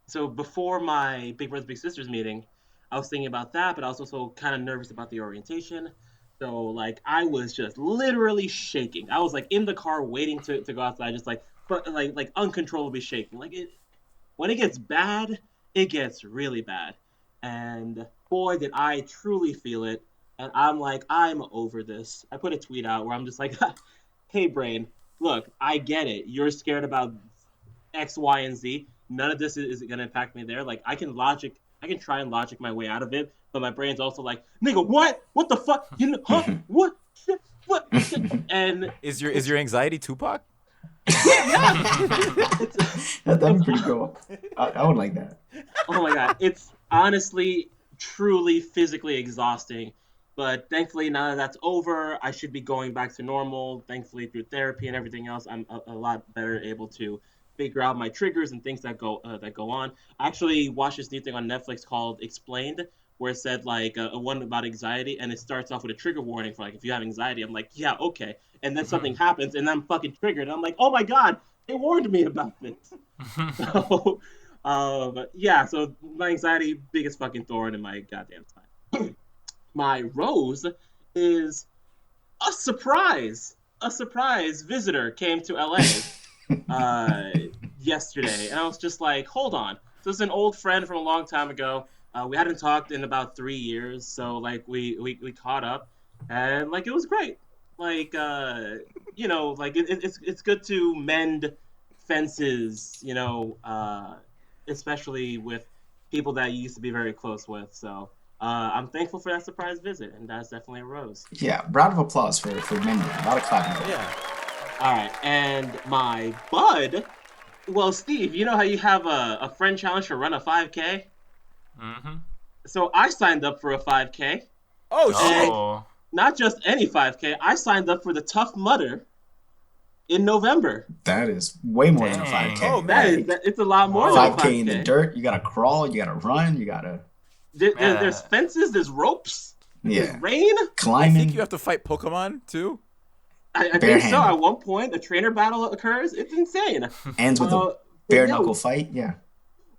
so before my Big Brothers Big Sisters meeting, I was thinking about that, but I was also kind of nervous about the orientation. So like I was just literally shaking. I was like in the car waiting to go outside, just like uncontrollably shaking. Like when it gets bad, it gets really bad. And boy, did I truly feel it. And I'm like, I'm over this. I put a tweet out where I'm just like, hey brain, look, I get it. You're scared about X, Y, and Z. None of this is going to impact me there. Like I can try and logic my way out of it, but my brain's also like, nigga, what the fuck, what shit, what shit? And is your anxiety Tupac? That'd be pretty cool. I would like that. Oh my god, it's honestly truly physically exhausting. But thankfully, now that that's over, I should be going back to normal. Thankfully, through therapy and everything else, I'm a lot better able to figure out my triggers and things that go on. I actually watched this new thing on Netflix called Explained, where it said like a one about anxiety, and it starts off with a trigger warning for like if you have anxiety. I'm like, yeah, okay, and then something happens, and I'm fucking triggered. I'm like, oh my god, they warned me about this. So, yeah, so my anxiety, biggest fucking thorn in my goddamn time. My rose is a surprise. A surprise visitor came to LA yesterday, and I was just like, hold on. So this is an old friend from a long time ago. We hadn't talked in about 3 years, so like we caught up, and like it was great. Like you know, like it's good to mend fences, you know, especially with people that you used to be very close with. So I'm thankful for that surprise visit, and that's definitely a rose. Yeah, round of applause for Mindy. A lot of clapping. Yeah. All right, and my bud. Well, Steve, you know how you have a friend challenge to run a 5K? Mm-hmm. So I signed up for a 5K. Oh, shit. And not just any 5K. I signed up for the Tough Mudder in November. That is way more than a 5K. Oh, man. It's a lot more than a 5K. In the dirt. You got to crawl. You got to run. You got to... There's fences. There's ropes. Yeah. There's rain. I Climbing. think you have to fight Pokemon, too? I think so. At one point, a trainer battle occurs. It's insane. Ends with a bare knuckle fight. Yeah.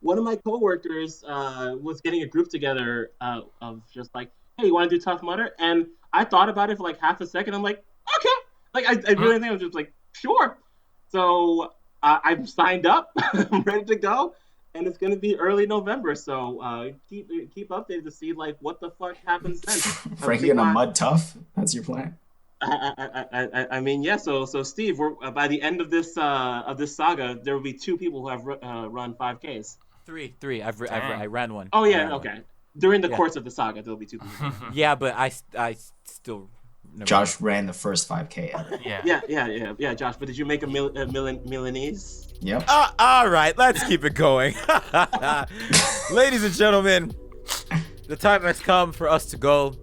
One of my coworkers was getting a group together of just like, hey, you want to do Tough Mudder? And I thought about it for like half a second. I'm like, okay. Like, I really think I was just like, sure. So I'm signed up. I'm ready to go. And it's going to be early November. So keep updated to see like what the fuck happens then. Frankie in a mud tough? That's your plan? I mean, yeah. So Steve, we're by the end of this saga, there will be 2 people who have run 5Ks. Three. I ran one. Oh yeah, okay. During the course of the saga, there will be 2 people. Yeah, but I still. Josh ran the first 5K ever. Yeah, Josh. But did you make a Milanese? Yep. All right, let's keep it going. Ladies and gentlemen, the time has come for us to go.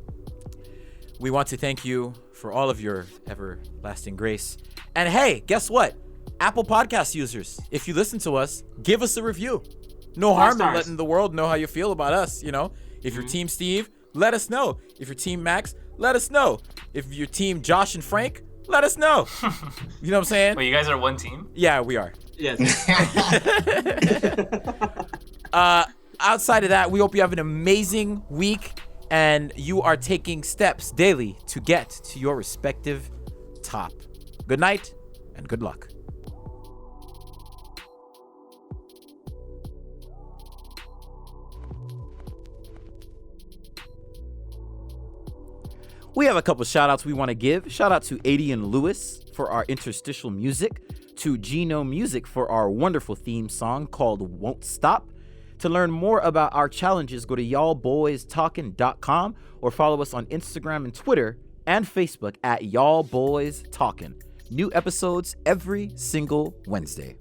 We want to thank you for all of your everlasting grace. And hey, guess what? Apple Podcast users, if you listen to us, give us a review. No harm in letting the world know how you feel about us, you know? If you're Team Steve, let us know. If you're Team Max, let us know. If you're Team Josh and Frank, let us know. You know what I'm saying? Wait, you guys are one team? Yeah, we are. Yes. Outside of that, we hope you have an amazing week and you are taking steps daily to get to your respective top. Good night and good luck. We have a couple shout outs we want to give. Shout out to Adian Lewis for our interstitial music, to Geno Music for our wonderful theme song called Won't Stop. To learn more about our challenges, go to y'allboystalkin.com or follow us on Instagram and Twitter and Facebook at y'allboystalkin. New episodes every single Wednesday.